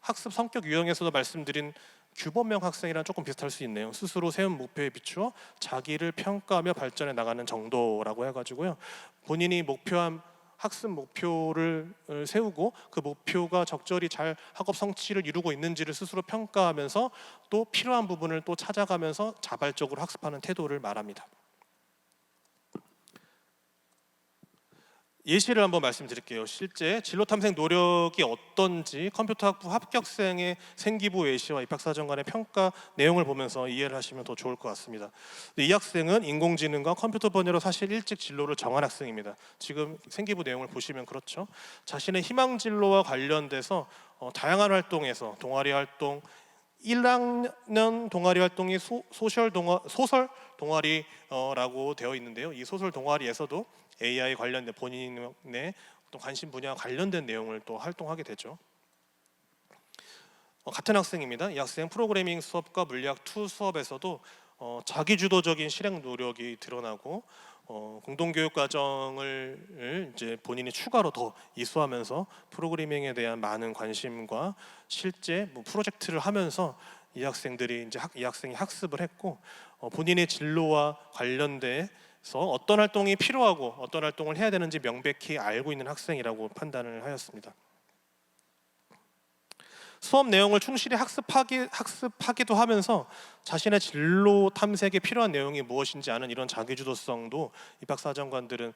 A: 학습 성격 유형에서도 말씀드린 규범형 학생이랑 조금 비슷할 수 있네요. 스스로 세운 목표에 비추어 자기를 평가하며 발전해 나가는 정도라고 해가지고요. 본인이 목표한 학습 목표를 세우고 그 목표가 적절히 잘 학업 성취를 이루고 있는지를 스스로 평가하면서 또 필요한 부분을 또 찾아가면서 자발적으로 학습하는 태도를 말합니다. 예시를 한번 말씀드릴게요. 실제 진로 탐색 노력이 어떤지 컴퓨터학부 합격생의 생기부 예시와 입학사정 간의 평가 내용을 보면서 이해를 하시면 더 좋을 것 같습니다. 이 학생은 인공지능과 컴퓨터 분야로 사실 일찍 진로를 정한 학생입니다. 지금 생기부 내용을 보시면 그렇죠. 자신의 희망 진로와 관련돼서 다양한 활동에서 동아리 활동 1학년 동아리 활동이 소설 동아리라고 되어 있는데요. 이 소설 동아리에서도 AI 관련된 본인의 또 관심 분야와 관련된 내용을 또 활동하게 되죠. 같은 학생입니다. 이 학생 프로그래밍 수업과 물리학 2 수업에서도 자기주도적인 실행 노력이 드러나고 공동교육 과정을 이제 본인이 추가로 더 이수하면서 프로그래밍에 대한 많은 관심과 실제 프로젝트를 하면서 이 학생들이 이제 이 학생이 학습을 했고 본인의 진로와 관련돼서 어떤 활동이 필요하고 어떤 활동을 해야 되는지 명백히 알고 있는 학생이라고 판단을 하였습니다. 수업 내용을 충실히 학습하기도 하면서 자신의 진로 탐색에 필요한 내용이 무엇인지 아는 이런 자기주도성도 입학사정관들은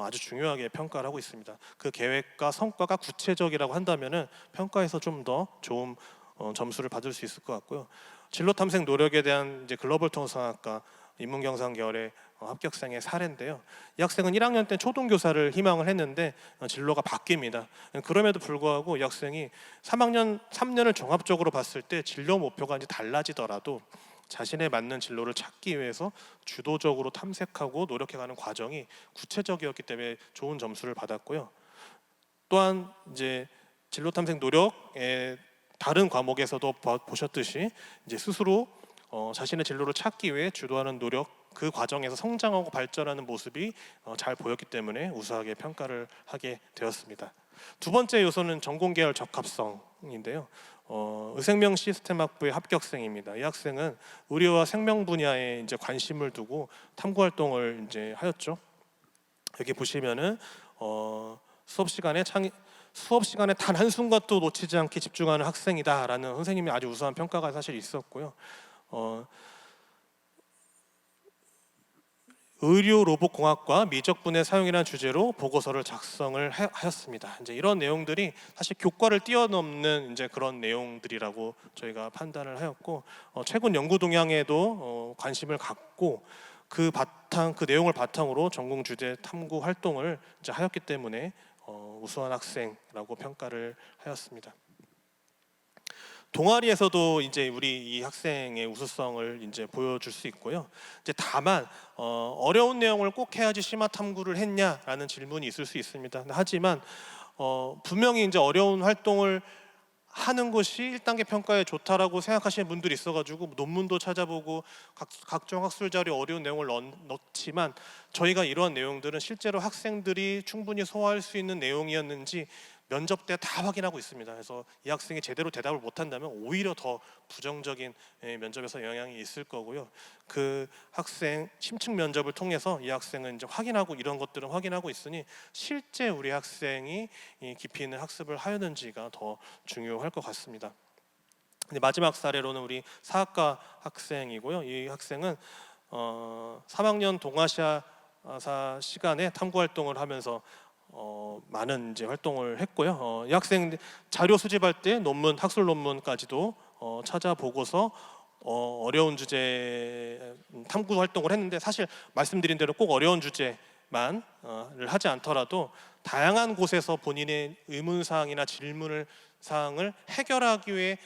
A: 아주 중요하게 평가를 하고 있습니다. 그 계획과 성과가 구체적이라고 한다면은 평가에서 좀 더 좋은 점수를 받을 수 있을 것 같고요. 진로 탐색 노력에 대한 이제 글로벌 통상학과 인문경상 계열의 합격생의 사례인데요. 이 학생은 1학년 때 초등교사를 희망을 했는데 진로가 바뀝니다. 그럼에도 불구하고 이 학생이 3년을 종합적으로 봤을 때 진로 목표가 이제 달라지더라도 자신에 맞는 진로를 찾기 위해서 주도적으로 탐색하고 노력해가는 과정이 구체적이었기 때문에 좋은 점수를 받았고요. 또한 이제 진로 탐색 노력의 다른 과목에서도 보셨듯이 이제 스스로 자신의 진로를 찾기 위해 주도하는 노력, 그 과정에서 성장하고 발전하는 모습이 잘 보였기 때문에 우수하게 평가를 하게 되었습니다. 두 번째 요소는 전공 계열 적합성인데요. 의생명 시스템 학부의 합격생입니다. 이 학생은 의료와 생명 분야에 이제 관심을 두고 탐구 활동을 이제 하였죠. 여기 보시면은 수업 시간에 단 한순간도 놓치지 않게 집중하는 학생이다라는 선생님이 아주 우수한 평가가 사실 있었고요. 의료 로봇공학과 미적분의 사용이라는 주제로 보고서를 작성을 하였습니다. 이제 이런 내용들이 사실 교과를 뛰어넘는 이제 그런 내용들이라고 저희가 판단을 하였고, 최근 연구 동향에도 관심을 갖고 그 내용을 바탕으로 전공 주제 탐구 활동을 이제 하였기 때문에 우수한 학생이라고 평가를 하였습니다. 동아리에서도 이제 우리 이 학생의 우수성을 이제 보여줄 수 있고요. 이제 다만 어려운 내용을 꼭 해야지 심화 탐구를 했냐라는 질문이 있을 수 있습니다. 하지만 분명히 이제 어려운 활동을 하는 것이 1단계 평가에 좋다라고 생각하시는 분들이 있어가지고 논문도 찾아보고 각종 학술 자료 어려운 내용을 넣지만, 저희가 이러한 내용들은 실제로 학생들이 충분히 소화할 수 있는 내용이었는지 면접 때 다 확인하고 있습니다. 그래서 이 학생이 제대로 대답을 못한다면 오히려 더 부정적인 면접에서 영향이 있을 거고요. 그 학생 심층 면접을 통해서 이 학생은 이제 확인하고, 이런 것들은 확인하고 있으니 실제 우리 학생이 깊이 있는 학습을 하였는지가 더 중요할 것 같습니다. 마지막 사례로는 우리 사학과 학생이고요. 이 학생은 3학년 동아시아사 시간에 탐구 활동을 하면서 많은 이제 활동을 했고요. 이 학생 자료 수집할 때 논문, 학술 논문까지도 찾아보고서 어려운 주제 탐구 활동을 했는데, 사실 말씀드린 대로 꼭 어려운 주제만을 하지 않더라도 다양한 곳에서 본인의 의문사항이나 질문사항을 해결하기 위해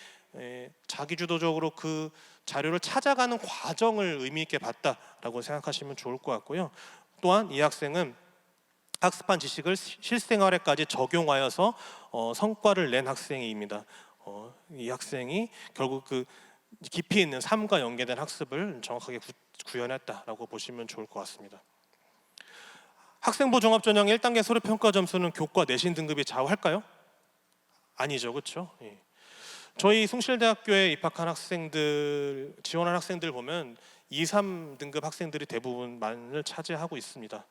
A: 자기주도적으로 그 자료를 찾아가는 과정을 의미 있게 봤다라고 생각하시면 좋을 것 같고요. 또한 이 학생은 학습한 지식을 실생활에까지 적용하여서 성과를 낸 학생입니다. 이 학생이 결국 그 깊이 있는 삶과 연계된 학습을 정확하게 구현했다라고 보시면 좋을 것 같습니다. 학생부 종합전형 1단계 서류평가 점수는 교과 내신 등급이 좌우할까요? 아니죠, 그렇죠? 예. 저희 숭실대학교에 입학한 학생들, 지원한 학생들 보면 2, 3등급 학생들이 대부분만을 차지하고 있습니다.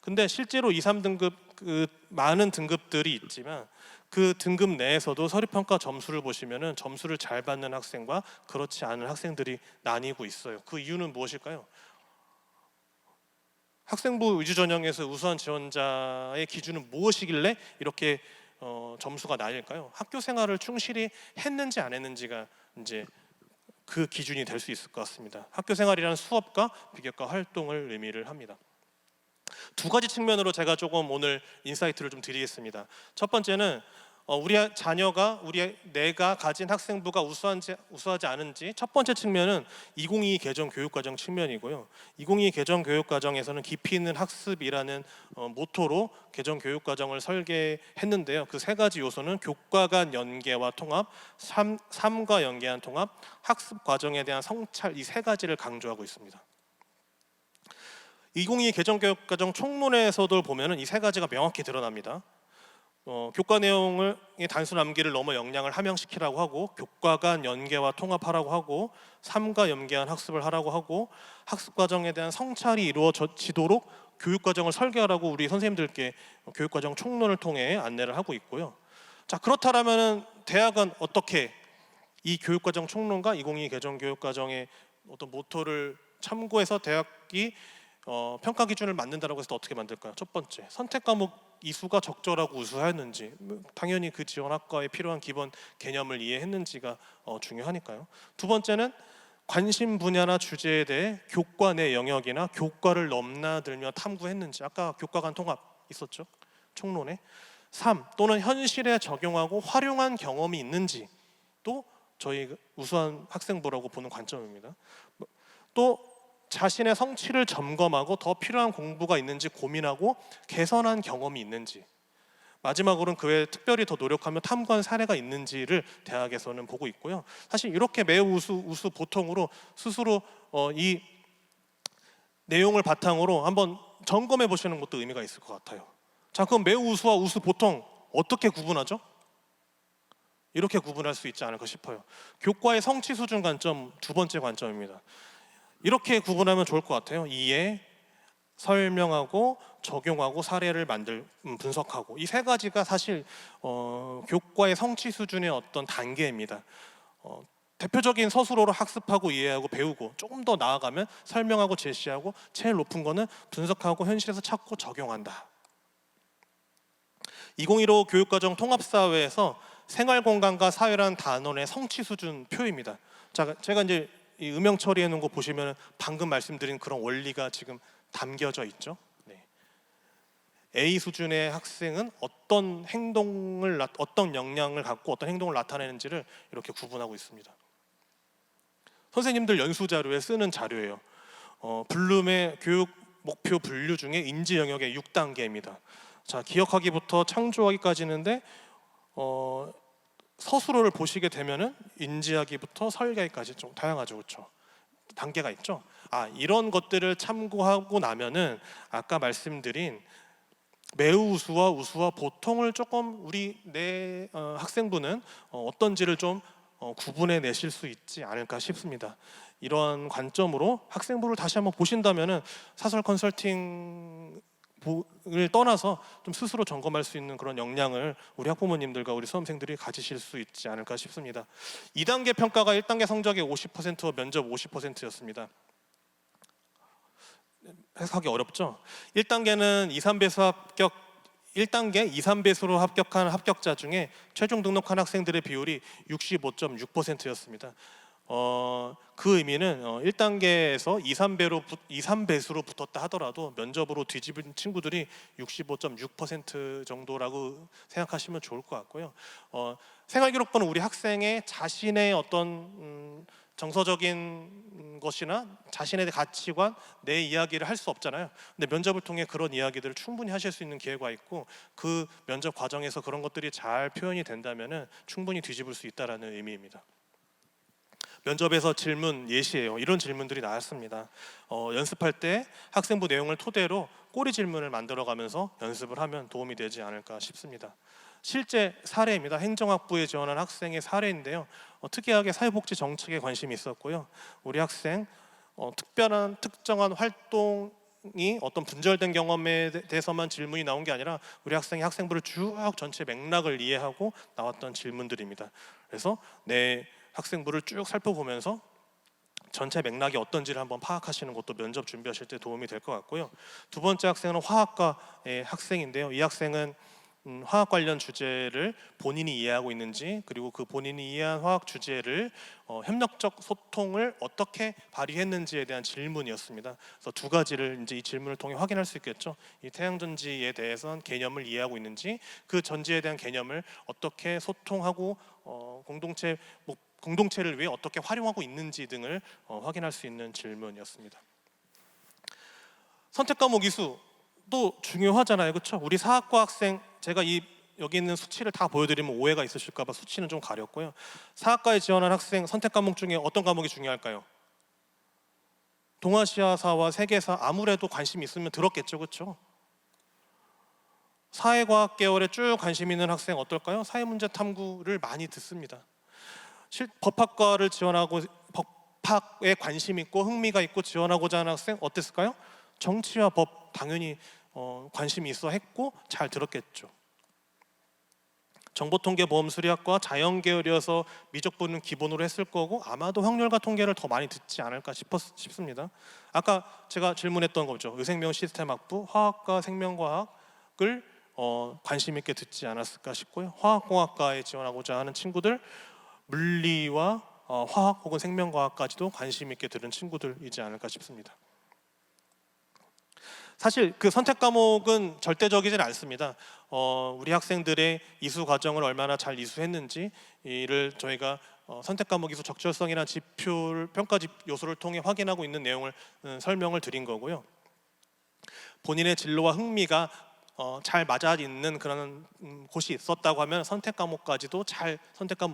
A: 근데 실제로 2, 3등급 그 많은 등급들이 있지만 그 등급 내에서도 서류평가 점수를 보시면은 점수를 잘 받는 학생과 그렇지 않은 학생들이 나뉘고 있어요. 그 이유는 무엇일까요? 학생부 위주 전형에서 우수한 지원자의 기준은 무엇이길래 이렇게 점수가 나뉠까요? 학교 생활을 충실히 했는지 안 했는지가 이제 그 기준이 될 수 있을 것 같습니다. 학교 생활이라는 수업과 비교과 활동을 의미를 합니다. 두 가지 측면으로 제가 조금 오늘 인사이트를 좀 드리겠습니다. 첫 번째는 우리 자녀가 내가 가진 학생부가 우수하지 않은지, 첫 번째 측면은 2022 개정 교육과정 측면이고요. 2022 개정 교육과정에서는 깊이 있는 학습이라는 모토로 개정 교육과정을 설계했는데요. 그 세 가지 요소는 교과 간 연계와 통합, 삶과 연계한 통합, 학습 과정에 대한 성찰, 이 세 가지를 강조하고 있습니다. 2022 개정교육과정 총론에서도 보면은 이 세 가지가 명확히 드러납니다. 교과 내용을 단순 암기를 넘어 역량을 함양시키라고 하고, 교과 간 연계와 통합하라고 하고, 삶과 연계한 학습을 하라고 하고, 학습 과정에 대한 성찰이 이루어지도록 교육과정을 설계하라고 우리 선생님들께 교육과정 총론을 통해 안내를 하고 있고요. 자, 그렇다면은 대학은 어떻게 이 교육과정 총론과 2022 개정교육과정의 어떤 모토를 참고해서 대학이 평가 기준을 만든다고 해서 어떻게 만들까요? 첫 번째, 선택 과목 이수가 적절하고 우수하였는지, 당연히 그 지원학과에 필요한 기본 개념을 이해했는지가 중요하니까요. 두 번째는 관심 분야나 주제에 대해 교과 내 영역이나 교과를 넘나들며 탐구했는지, 아까 교과 간 통합 있었죠? 총론에. 3. 또는 현실에 적용하고 활용한 경험이 있는지, 또 저희 우수한 학생부라고 보는 관점입니다. 또 자신의 성취를 점검하고 더 필요한 공부가 있는지 고민하고 개선한 경험이 있는지, 마지막으로는 그 외에 특별히 더 노력하며 탐구한 사례가 있는지를 대학에서는 보고 있고요. 사실 이렇게 매우 우수 보통으로 스스로 이 내용을 바탕으로 한번 점검해 보시는 것도 의미가 있을 것 같아요. 자, 그럼 매우 우수와 우수 보통 어떻게 구분하죠? 이렇게 구분할 수 있지 않을까 싶어요. 교과의 성취 수준 관점, 두 번째 관점입니다. 이렇게 구분하면 좋을 것 같아요. 이해, 설명하고, 적용하고, 사례를 분석하고, 이 세 가지가 사실 교과의 성취 수준의 어떤 단계입니다. 대표적인 서술어로 학습하고 이해하고 배우고, 조금 더 나아가면 설명하고 제시하고, 제일 높은 거는 분석하고 현실에서 찾고 적용한다. 2015 교육과정 통합사회에서 생활공간과 사회라는 단원의 성취 수준 표입니다. 자, 제가 이제 이 음영 처리해 놓은 거 보시면 방금 말씀드린 그런 원리가 지금 담겨져 있죠. 네. A 수준의 학생은 어떤 행동을, 어떤 역량을 갖고 어떤 행동을 나타내는지를 이렇게 구분하고 있습니다. 선생님들 연수 자료에 쓰는 자료예요. 블룸의 교육 목표 분류 중에 인지 영역의 6단계입니다. 자, 기억하기부터 창조하기까지는데 서술어를 보시게 되면은 인지하기부터 설계하기까지 좀 다양하죠, 그렇죠? 단계가 있죠. 이런 것들을 참고하고 나면은 아까 말씀드린 매우 우수와 우수와 보통을 조금 우리 내 학생부는 어떤지를 좀 구분해 내실 수 있지 않을까 싶습니다. 이런 관점으로 학생부를 다시 한번 보신다면은 사설 컨설팅을 떠나서 좀 스스로 점검할 수 있는 그런 역량을 우리 학부모님들과 우리 수험생들이 가지실 수 있지 않을까 싶습니다. 2단계 평가가 1단계 성적의 50%와 면접 50%였습니다. 해석하기 어렵죠? 1단계는 2, 3배수 합격, 1단계 2, 3배수로 합격한 합격자 중에 최종 등록한 학생들의 비율이 65.6%였습니다. 그 의미는 1단계에서 2, 3배수로 붙었다 하더라도 면접으로 뒤집은 친구들이 65.6% 정도라고 생각하시면 좋을 것 같고요. 생활기록부는 우리 학생의 자신의 어떤 정서적인 것이나 자신의 가치관, 내 이야기를 할 수 없잖아요. 근데 면접을 통해 그런 이야기들을 충분히 하실 수 있는 기회가 있고, 그 면접 과정에서 그런 것들이 잘 표현이 된다면은 충분히 뒤집을 수 있다라는 의미입니다. 면접에서 질문 예시예요. 이런 질문들이 나왔습니다. 연습할 때 학생부 내용을 토대로 꼬리 질문을 만들어가면서 연습을 하면 도움이 되지 않을까 싶습니다. 실제 사례입니다. 행정학부에 지원한 학생의 사례인데요. 특이하게 사회복지 정책에 관심이 있었고요. 우리 학생 특정한 활동이 어떤 분절된 경험에 대해서만 질문이 나온 게 아니라 우리 학생이 학생부를 쭉 전체 맥락을 이해하고 나왔던 질문들입니다. 그래서 내 학생부를 쭉 살펴보면서 전체 맥락이 어떤지를 한번 파악하시는 것도 면접 준비하실 때 도움이 될 것 같고요. 두 번째 학생은 화학과의 학생인데요. 이 학생은 화학 관련 주제를 본인이 이해하고 있는지, 그리고 그 본인이 이해한 화학 주제를 협력적 소통을 어떻게 발휘했는지에 대한 질문이었습니다. 그래서 두 가지를 이제 이 질문을 통해 확인할 수 있겠죠. 이 태양전지에 대해서는 개념을 이해하고 있는지, 그 전지에 대한 개념을 어떻게 소통하고 공동체를 위해 어떻게 활용하고 있는지 등을 확인할 수 있는 질문이었습니다. 선택 과목 이수도 중요하잖아요, 그렇죠? 우리 사학과 학생, 제가 여기 있는 수치를 다 보여드리면 오해가 있으실까봐 수치는 좀 가렸고요. 사학과에 지원한 학생 선택 과목 중에 어떤 과목이 중요할까요? 동아시아사와 세계사, 아무래도 관심 있으면 들었겠죠, 그렇죠? 사회과학 계열에 쭉 관심 있는 학생 어떨까요? 사회문제 탐구를 많이 듣습니다. 법학과를 지원하고 법학에 관심 있고 흥미가 있고 지원하고자 하는 학생 어땠을까요? 정치와 법 당연히 관심이 있어 했고 잘 들었겠죠. 정보통계보험수리학과 자연계열이어서 미적분은 기본으로 했을 거고 아마도 확률과 통계를 더 많이 듣지 않을까 싶습니다. 아까 제가 질문했던 거죠. 의생명 시스템학부 화학과 생명과학을 관심 있게 듣지 않았을까 싶고요. 화학공학과에 지원하고자 하는 친구들, 물리와 화학 혹은 생명과학까지도 관심 있게 들은 친구들이지 않을까 싶습니다. 사실 그 선택 과목은 절대적이진 않습니다. 우리 학생들의 이수 과정을 얼마나 잘 이수했는지를 저희가 선택 과목 이수 적절성이나 지표 평가 요소를 통해 확인하고 있는 내용을 설명을 드린 거고요. 본인의 진로와 흥미가 잘 맞아 있는 그런 곳이 있었다고 하면 선택 과목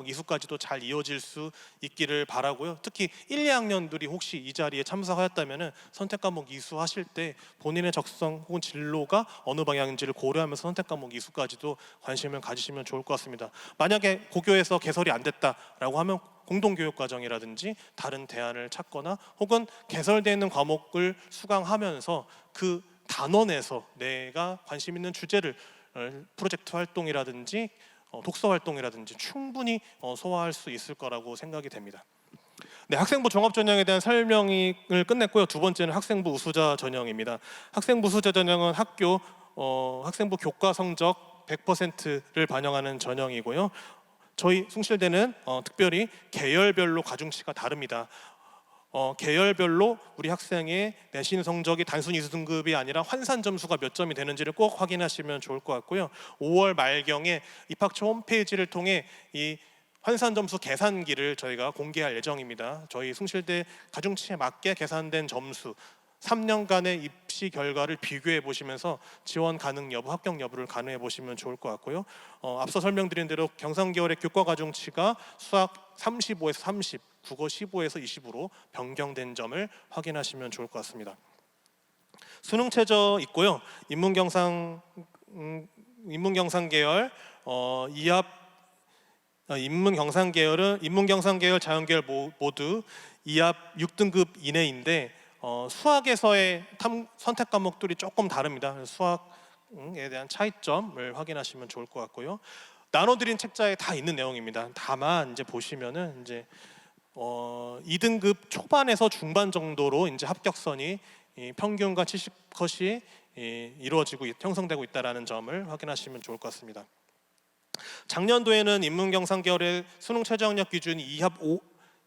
A: 이수까지도 잘 이어질 수 있기를 바라고요. 특히 1, 2학년들이 혹시 이 자리에 참석하였다면 선택 과목 이수하실 때 본인의 적성 혹은 진로가 어느 방향인지를 고려하면서 선택 과목 이수까지도 관심을 가지시면 좋을 것 같습니다. 만약에 고교에서 개설이 안 됐다라고 하면 공동교육과정이라든지 다른 대안을 찾거나 혹은 개설되어 있는 과목을 수강하면서 그 단원에서 내가 관심 있는 주제를 프로젝트 활동이라든지 독서 활동이라든지 충분히 소화할 수 있을 거라고 생각이 됩니다. 네, 학생부 종합 전형에 대한 설명을 끝냈고요. 두 번째는 학생부 우수자 전형입니다. 학생부 우수자 전형은 학생부 교과 성적 100%를 반영하는 전형이고요. 저희 숭실대는 특별히 계열별로 가중치가 다릅니다. 계열별로 우리 학생의 내신 성적이 단순히 2등급이 아니라 환산 점수가 몇 점이 되는지를 꼭 확인하시면 좋을 것 같고요. 5월 말경에 입학처 홈페이지를 통해 이 환산 점수 계산기를 저희가 공개할 예정입니다. 저희 숭실대 가중치에 맞게 계산된 점수 3년간의 입시 결과를 비교해 보시면서 지원 가능 여부, 합격 여부를 가늠해 보시면 좋을 것 같고요. 앞서 설명드린 대로 경상계열의 교과 가중치가 수학 35에서 30, 국어 15에서 20으로 변경된 점을 확인하시면 좋을 것 같습니다. 수능 최저 있고요. 인문경상 계열 인문경상 계열 자연계열 모두 이합 6등급 이내인데 수학에서의 선택 과목들이 조금 다릅니다. 수학에 대한 차이점을 확인하시면 좋을 것 같고요. 나눠드린 책자에 다 있는 내용입니다. 다만 이제 보시면은 이제 2등급 초반에서 중반 정도로 이제 합격선이 평균과 70컷이 이루어지고 형성되고 있다라는 점을 확인하시면 좋을 것 같습니다. 작년도에는 인문경상 계열의 수능 최저 학력 기준이 이합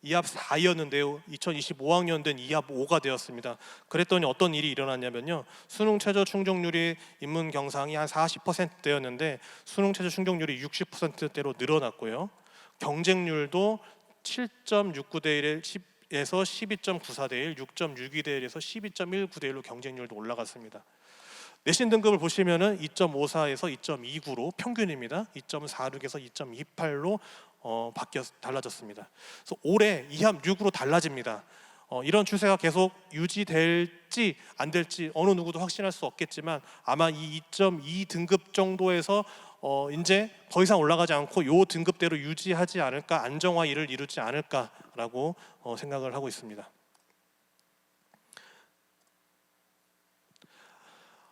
A: 4였는데요. 2025학년도엔 이합 5가 되었습니다. 그랬더니 어떤 일이 일어났냐면요. 수능 최저 충족률이 인문경상이 한 40%대였는데 수능 최저 충족률이 60%대로 늘어났고요. 경쟁률도 7.69대 1에서 12.94대 1, 6.62대 1에서 12.19대 1로 경쟁률도 올라갔습니다. 내신 등급을 보시면은 2.54에서 2.29로 평균입니다. 2.46에서 2.28로 달라졌습니다. 그래서 올해 이합 6으로 달라집니다. 이런 추세가 계속 유지될지 안 될지 어느 누구도 확신할 수 없겠지만 아마 이 2.2 등급 정도에서 이제 더 이상 올라가지 않고 이 등급대로 유지하지 않을까, 안정화를 이루지 않을까라고 생각을 하고 있습니다.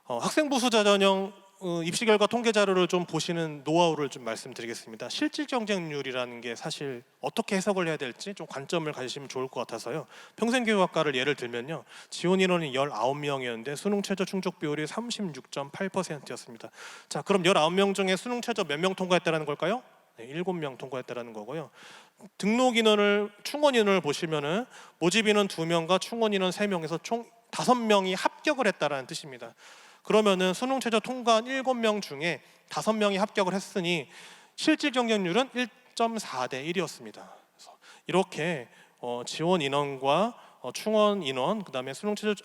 A: 학생부 수자 전형 입시 결과 통계 자료를 좀 보시는 노하우를 좀 말씀드리겠습니다. 실질 경쟁률이라는 게 사실 어떻게 해석을 해야 될지 좀 관점을 가지시면 좋을 것 같아서요. 평생교육학과를 예를 들면요. 지원 인원이 19명이었는데 수능 최저 충족 비율이 36.8%였습니다. 자, 그럼 19명 중에 수능 최저 몇 명 통과했다는 걸까요? 네, 7명 통과했다는 거고요. 등록 인원을 충원 인원을 보시면은 모집 인원 2명과 충원 인원 3명에서 총 5명이 합격을 했다라는 뜻입니다. 그러면은 수능 최저 통과한 7명 중에 5명이 합격을 했으니 실질 경쟁률은 1.4대 1이었습니다. 그래서 이렇게 지원 인원과 충원 인원, 그다음에 수능 최저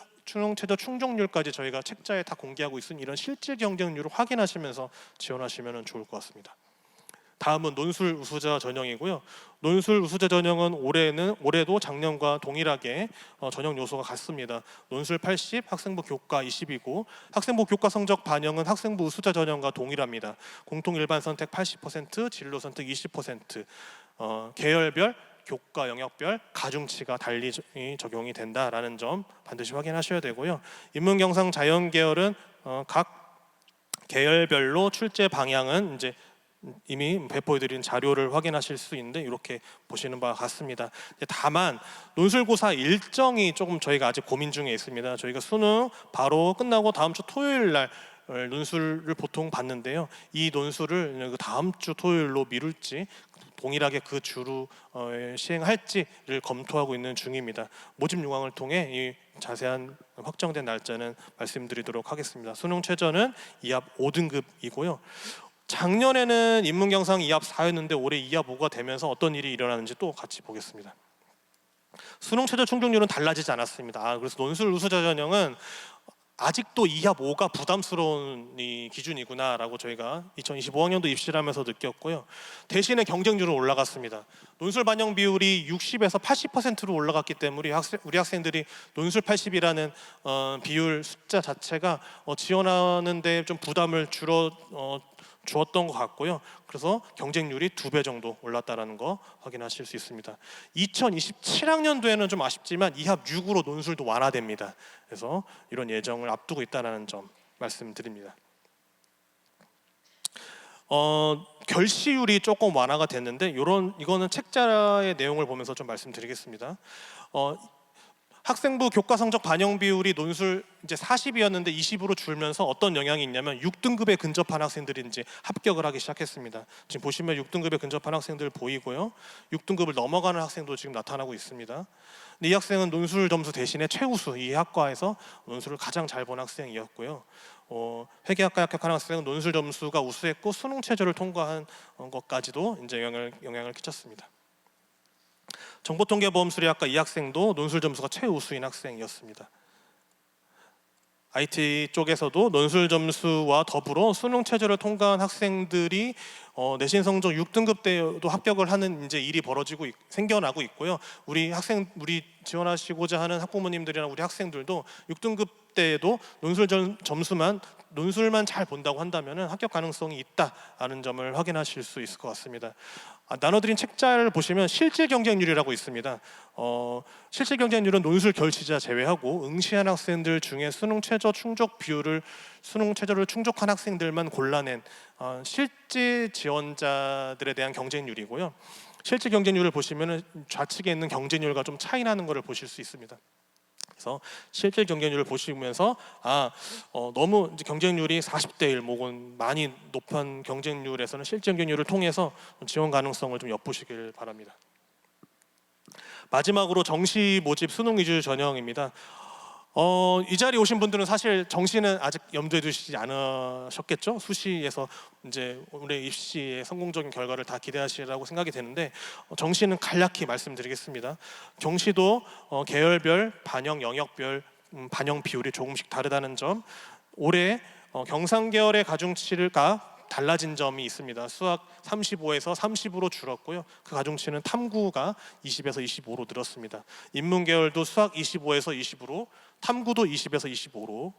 A: 충족률까지 저희가 책자에 다 공개하고 있으니 이런 실질 경쟁률을 확인하시면서 지원하시면 좋을 것 같습니다. 다음은 논술 우수자 전형이고요. 논술 우수자 전형은 올해도 작년과 동일하게 전형 요소가 같습니다. 논술 80, 학생부 교과 20이고 학생부 교과 성적 반영은 학생부 우수자 전형과 동일합니다. 공통 일반 선택 80%, 진로 선택 20%, 계열별, 교과 영역별 가중치가 달리 적용이 된다라는 점 반드시 확인하셔야 되고요. 인문경상 자연계열은 각 계열별로 출제 방향은 이제 이미 배포해드린 자료를 확인하실 수 있는데 이렇게 보시는 바와 같습니다. 다만 논술고사 일정이 조금 저희가 아직 고민 중에 있습니다. 저희가 수능 바로 끝나고 다음 주 토요일 날 논술을 보통 받는데요. 이 논술을 다음 주 토요일로 미룰지 동일하게 그 주로 시행할지를 검토하고 있는 중입니다. 모집 요강을 통해 이 자세한 확정된 날짜는 말씀드리도록 하겠습니다. 수능 최저는 이합 5등급이고요. 작년에는 인문경상 이합 4였는데 올해 이합 5가 되면서 어떤 일이 일어나는지 또 같이 보겠습니다. 수능 최저 충족률은 달라지지 않았습니다. 그래서 논술 우수자 전형은 아직도 이합 5가 부담스러운 기준이구나라고 저희가 2025학년도 입시를 하면서 느꼈고요. 대신에 경쟁률은 올라갔습니다. 논술 반영 비율이 60에서 80%로 올라갔기 때문에 우리 학생들이 논술 80이라는 비율 숫자 자체가 지원하는데 좀 부담을 주었던 것 같고요. 그래서 경쟁률이 2배 정도 올랐다는 거 확인하실 수 있습니다. 2027학년도에는 좀 아쉽지만 이합 6으로 논술도 완화됩니다. 그래서 이런 예정을 앞두고 있다는 점 말씀드립니다. 결시율이 조금 완화가 됐는데 이거는 책자의 내용을 보면서 좀 말씀드리겠습니다. 학생부 교과 성적 반영 비율이 논술 이제 40이었는데 20으로 줄면서 어떤 영향이 있냐면 6등급에 근접한 학생들이 이제 합격을 하기 시작했습니다. 지금 보시면 6등급에 근접한 학생들 보이고요. 6등급을 넘어가는 학생도 지금 나타나고 있습니다. 근데 이 학생은 논술 점수 대신에 최우수, 이 학과에서 논술을 가장 잘 본 학생이었고요. 회계학과 합격한 학생은 논술 점수가 우수했고 수능 최저를 통과한 것까지도 이제 영향을 끼쳤습니다. 정보통계보험수리학과 이 학생도 논술 점수가 최우수인 학생이었습니다. IT 쪽에서도 논술 점수와 더불어 수능 최저를 통과한 학생들이 내신 성적 6등급 때도 합격을 하는 이제 일이 생겨나고 있고요. 우리 지원하시고자 하는 학부모님들이나 우리 학생들도 6등급 때에도 논술만 잘 본다고 한다면 합격 가능성이 있다라는 점을 확인하실 수 있을 것 같습니다. 나눠드린 책자를 보시면 실질 경쟁률이라고 있습니다. 실질 경쟁률은 논술 결시자 제외하고 응시한 학생들 중에 수능 최저를 충족한 학생들만 골라낸 실제 지원자들에 대한 경쟁률이고요. 실질 경쟁률을 보시면 좌측에 있는 경쟁률과 좀 차이 나는 것을 보실 수 있습니다. 그래서 실질 경쟁률을 보시면서 너무 이제 경쟁률이 40대 1 혹은 많이 높은 경쟁률에서는 실질 경쟁률을 통해서 지원 가능성을 좀 엿보시길 바랍니다. 마지막으로 정시 모집 수능 위주 전형입니다. 이 자리에 오신 분들은 사실 정시는 아직 염두에 두시지 않으셨겠죠? 수시에서 이제 올해 입시의 성공적인 결과를 다 기대하시라고 생각이 되는데 정시는 간략히 말씀드리겠습니다. 정시도 계열별, 반영 영역별 반영 비율이 조금씩 다르다는 점, 올해 경상계열의 가중치가 달라진 점이 있습니다. 수학 35에서 30으로 줄었고요. 그 가중치는 탐구가 20에서 25로 늘었습니다. 인문계열도 수학 25에서 20으로, 탐구도 20에서 25로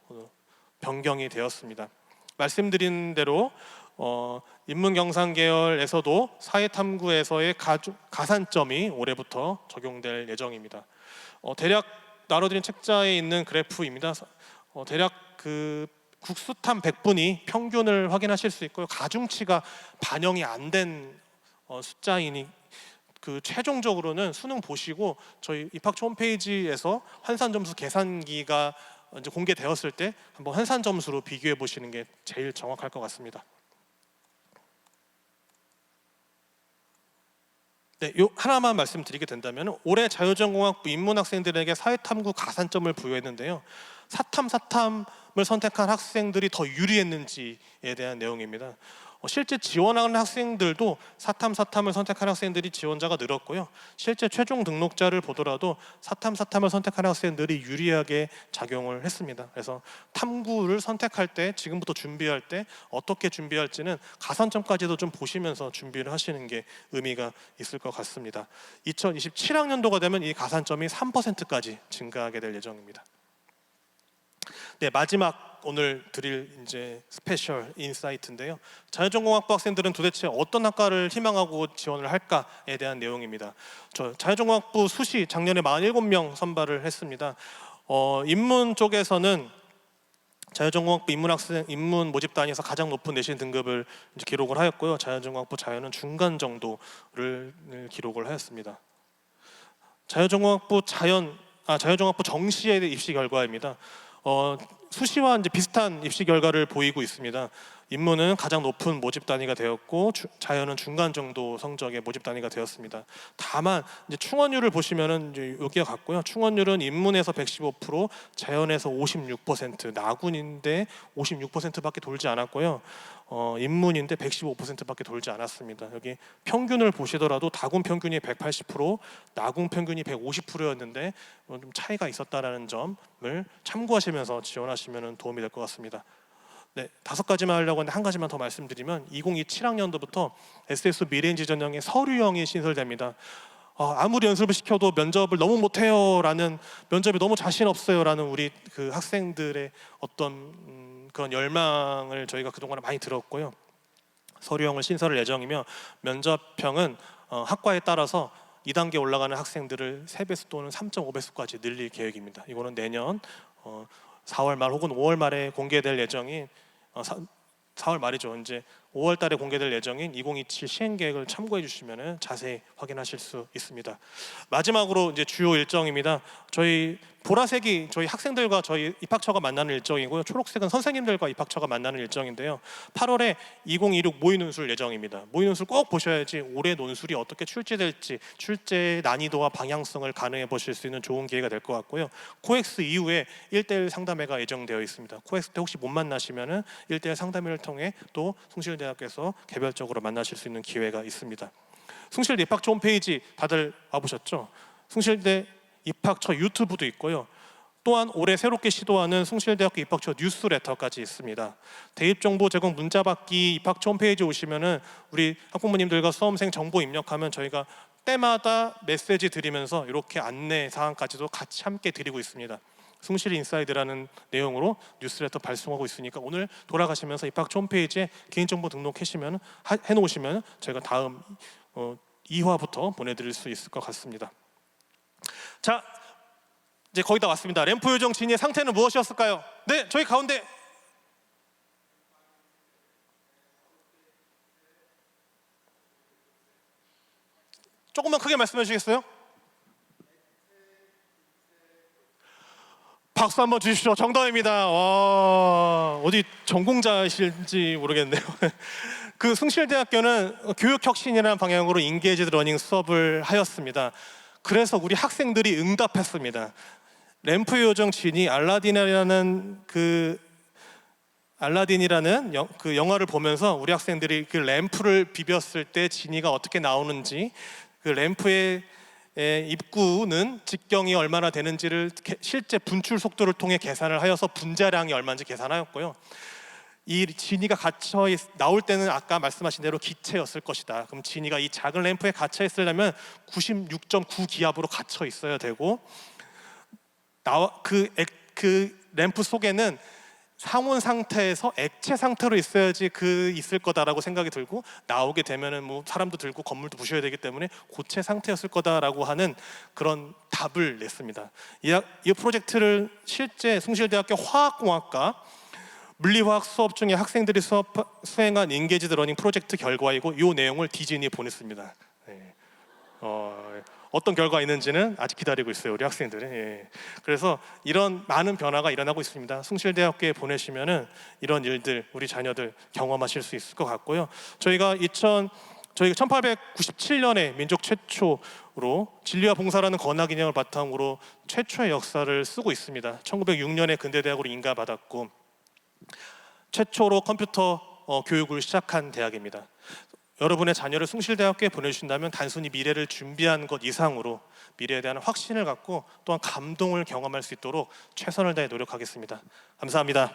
A: 변경이 되었습니다. 말씀드린 대로 인문경상계열에서도 사회탐구에서의 가산점이 올해부터 적용될 예정입니다. 대략 나눠드린 책자에 있는 그래프입니다. 대략 국수탐 100분이 평균을 확인하실 수 있고요. 가중치가 반영이 안 된 숫자이니 최종적으로는 수능 보시고 저희 입학처 홈페이지에서 환산 점수 계산기가 이제 공개되었을 때 한번 환산 점수로 비교해 보시는 게 제일 정확할 것 같습니다. 네, 요 하나만 말씀드리게 된다면 올해 자유전공학부 인문학생들에게 사회탐구 가산점을 부여했는데요. 사탐을 선택한 학생들이 더 유리했는지에 대한 내용입니다. 실제 지원하는 학생들도 사탐을 선택한 학생들이 지원자가 늘었고요. 실제 최종 등록자를 보더라도 사탐을 선택한 학생들이 유리하게 작용을 했습니다. 그래서 탐구를 선택할 때, 지금부터 준비할 때 어떻게 준비할지는 가산점까지도 좀 보시면서 준비를 하시는 게 의미가 있을 것 같습니다. 2027학년도가 되면 이 가산점이 3%까지 증가하게 될 예정입니다. 네, 마지막 오늘 드릴 이제 스페셜 인사이트인데요. 자유전공학부 학생들은 도대체 어떤 학과를 희망하고 지원을 할까에 대한 내용입니다. 저 자유전공학부 수시 작년에 47명 선발을 했습니다. 인문 쪽에서는 자유전공학부 인문 모집단에서 가장 높은 내신 등급을 이제 기록을 하였고요. 자유전공학부 자유는 중간 정도를 기록을 하였습니다. 자유전공학부 정시의 입시 결과입니다. 수시와 이제 비슷한 입시 결과를 보이고 있습니다. 인문은 가장 높은 모집 단위가 되었고 자연은 중간 정도 성적의 모집 단위가 되었습니다. 다만 이제 충원율을 보시면은 이제 여기가 같고요. 충원율은 인문에서 115%, 자연에서 56%, 나군인데 56%밖에 돌지 않았고요. 인문인데 115%밖에 돌지 않았습니다. 여기 평균을 보시더라도 다군 평균이 180%, 나군 평균이 150%였는데 좀 차이가 있었다라는 점을 참고하시면서 지원하시면 도움이 될 것 같습니다. 네, 5가지만 하려고 하는데 한 가지만 더 말씀드리면 2027학년도부터 SS 미래인지 전형의 서류형이 신설됩니다. 아무리 연습을 시켜도 면접을 너무 못해요 라는, 면접에 너무 자신 없어요 라는 우리 그 학생들의 어떤 그런 열망을 저희가 그동안에 많이 들었고요. 서류형을 신설할 예정이며 면접형은 학과에 따라서 2단계 올라가는 학생들을 3배수 또는 3.5배수까지 늘릴 계획입니다. 이거는 내년 4월 말 혹은 5월 말에 공개될 예정인 4월 말이죠. 이제 5월 달에 공개될 예정인 2027 시행 계획을 참고해 주시면 자세히 확인하실 수 있습니다. 마지막으로 이제 주요 일정입니다. 저희 보라색이 저희 학생들과 저희 입학처가 만나는 일정이고요. 초록색은 선생님들과 입학처가 만나는 일정인데요. 8월에 2026 모의 논술 예정입니다. 모의 논술 꼭 보셔야지 올해 논술이 어떻게 출제될지 출제 난이도와 방향성을 가늠해 보실 수 있는 좋은 기회가 될 것 같고요. 코엑스 이후에 1대1 상담회가 예정되어 있습니다. 코엑스 때 혹시 못 만나시면은 1대1 상담회를 통해 또 숭실대학교에서 개별적으로 만나실 수 있는 기회가 있습니다. 숭실대 입학처 홈페이지 다들 와보셨죠? 숭실대 입학처 유튜브도 있고요. 또한 올해 새롭게 시도하는 숭실대학교 입학처 뉴스레터까지 있습니다. 대입 정보 제공 문자받기 입학처 홈페이지 오시면은 우리 학부모님들과 수험생 정보 입력하면 저희가 때마다 메시지 드리면서 이렇게 안내 사항까지도 같이 함께 드리고 있습니다. 숭실 인사이드라는 내용으로 뉴스레터 발송하고 있으니까 오늘 돌아가시면서 입학처 홈페이지에 개인정보 등록하시면 해놓으시면 저희가 다음 2화부터 보내드릴 수 있을 것 같습니다. 자, 이제 거의 다 왔습니다. 램프 요정 진이의 상태는 무엇이었을까요? 네, 저희 가운데 조금만 크게 말씀해 주시겠어요? 박수 한번 주십시오. 정답입니다. 와, 어디 전공자이실지 모르겠네요. 그 숭실대학교는 교육혁신이라는 방향으로 인게이지 러닝 수업을 하였습니다. 그래서 우리 학생들이 응답했습니다. 램프 요정 진이 알라딘이라는 그 영화를 보면서 우리 학생들이 그 램프를 비볐을 때 진이가 어떻게 나오는지, 그 램프의 입구는 직경이 얼마나 되는지를 실제 분출 속도를 통해 계산을 하여서 분자량이 얼마인지 계산하였고요. 이 진이가 갇혀 나올 때는 아까 말씀하신 대로 기체였을 것이다. 그럼 진이가 이 작은 램프에 갇혀 있으려면 96.9 기압으로 갇혀 있어야 되고, 그 램프 속에는 상온 상태에서 액체 상태로 있어야지 있을 거다라고 생각이 들고, 나오게 되면은 뭐 사람도 들고 건물도 부셔야 되기 때문에 고체 상태였을 거다라고 하는 그런 답을 냈습니다. 이 프로젝트를 실제 숭실대학교 화학공학과 물리화학 수업 중에 학생들이 수행한 인게이지드 러닝 프로젝트 결과이고, 이 내용을 디즈니에 보냈습니다. 네. 어떤 결과가 있는지는 아직 기다리고 있어요, 우리 학생들이. 예. 그래서 이런 많은 변화가 일어나고 있습니다. 숭실대학교에 보내시면은 이런 일들 우리 자녀들 경험하실 수 있을 것 같고요. 저희가 1897년에 민족 최초로 진리와 봉사라는 건학인형을 바탕으로 최초의 역사를 쓰고 있습니다. 1906년에 근대대학으로 인가받았고 최초로 컴퓨터 교육을 시작한 대학입니다. 여러분의 자녀를 숭실대학교에 보내주신다면 단순히 미래를 준비한 것 이상으로 미래에 대한 확신을 갖고 또한 감동을 경험할 수 있도록 최선을 다해 노력하겠습니다. 감사합니다.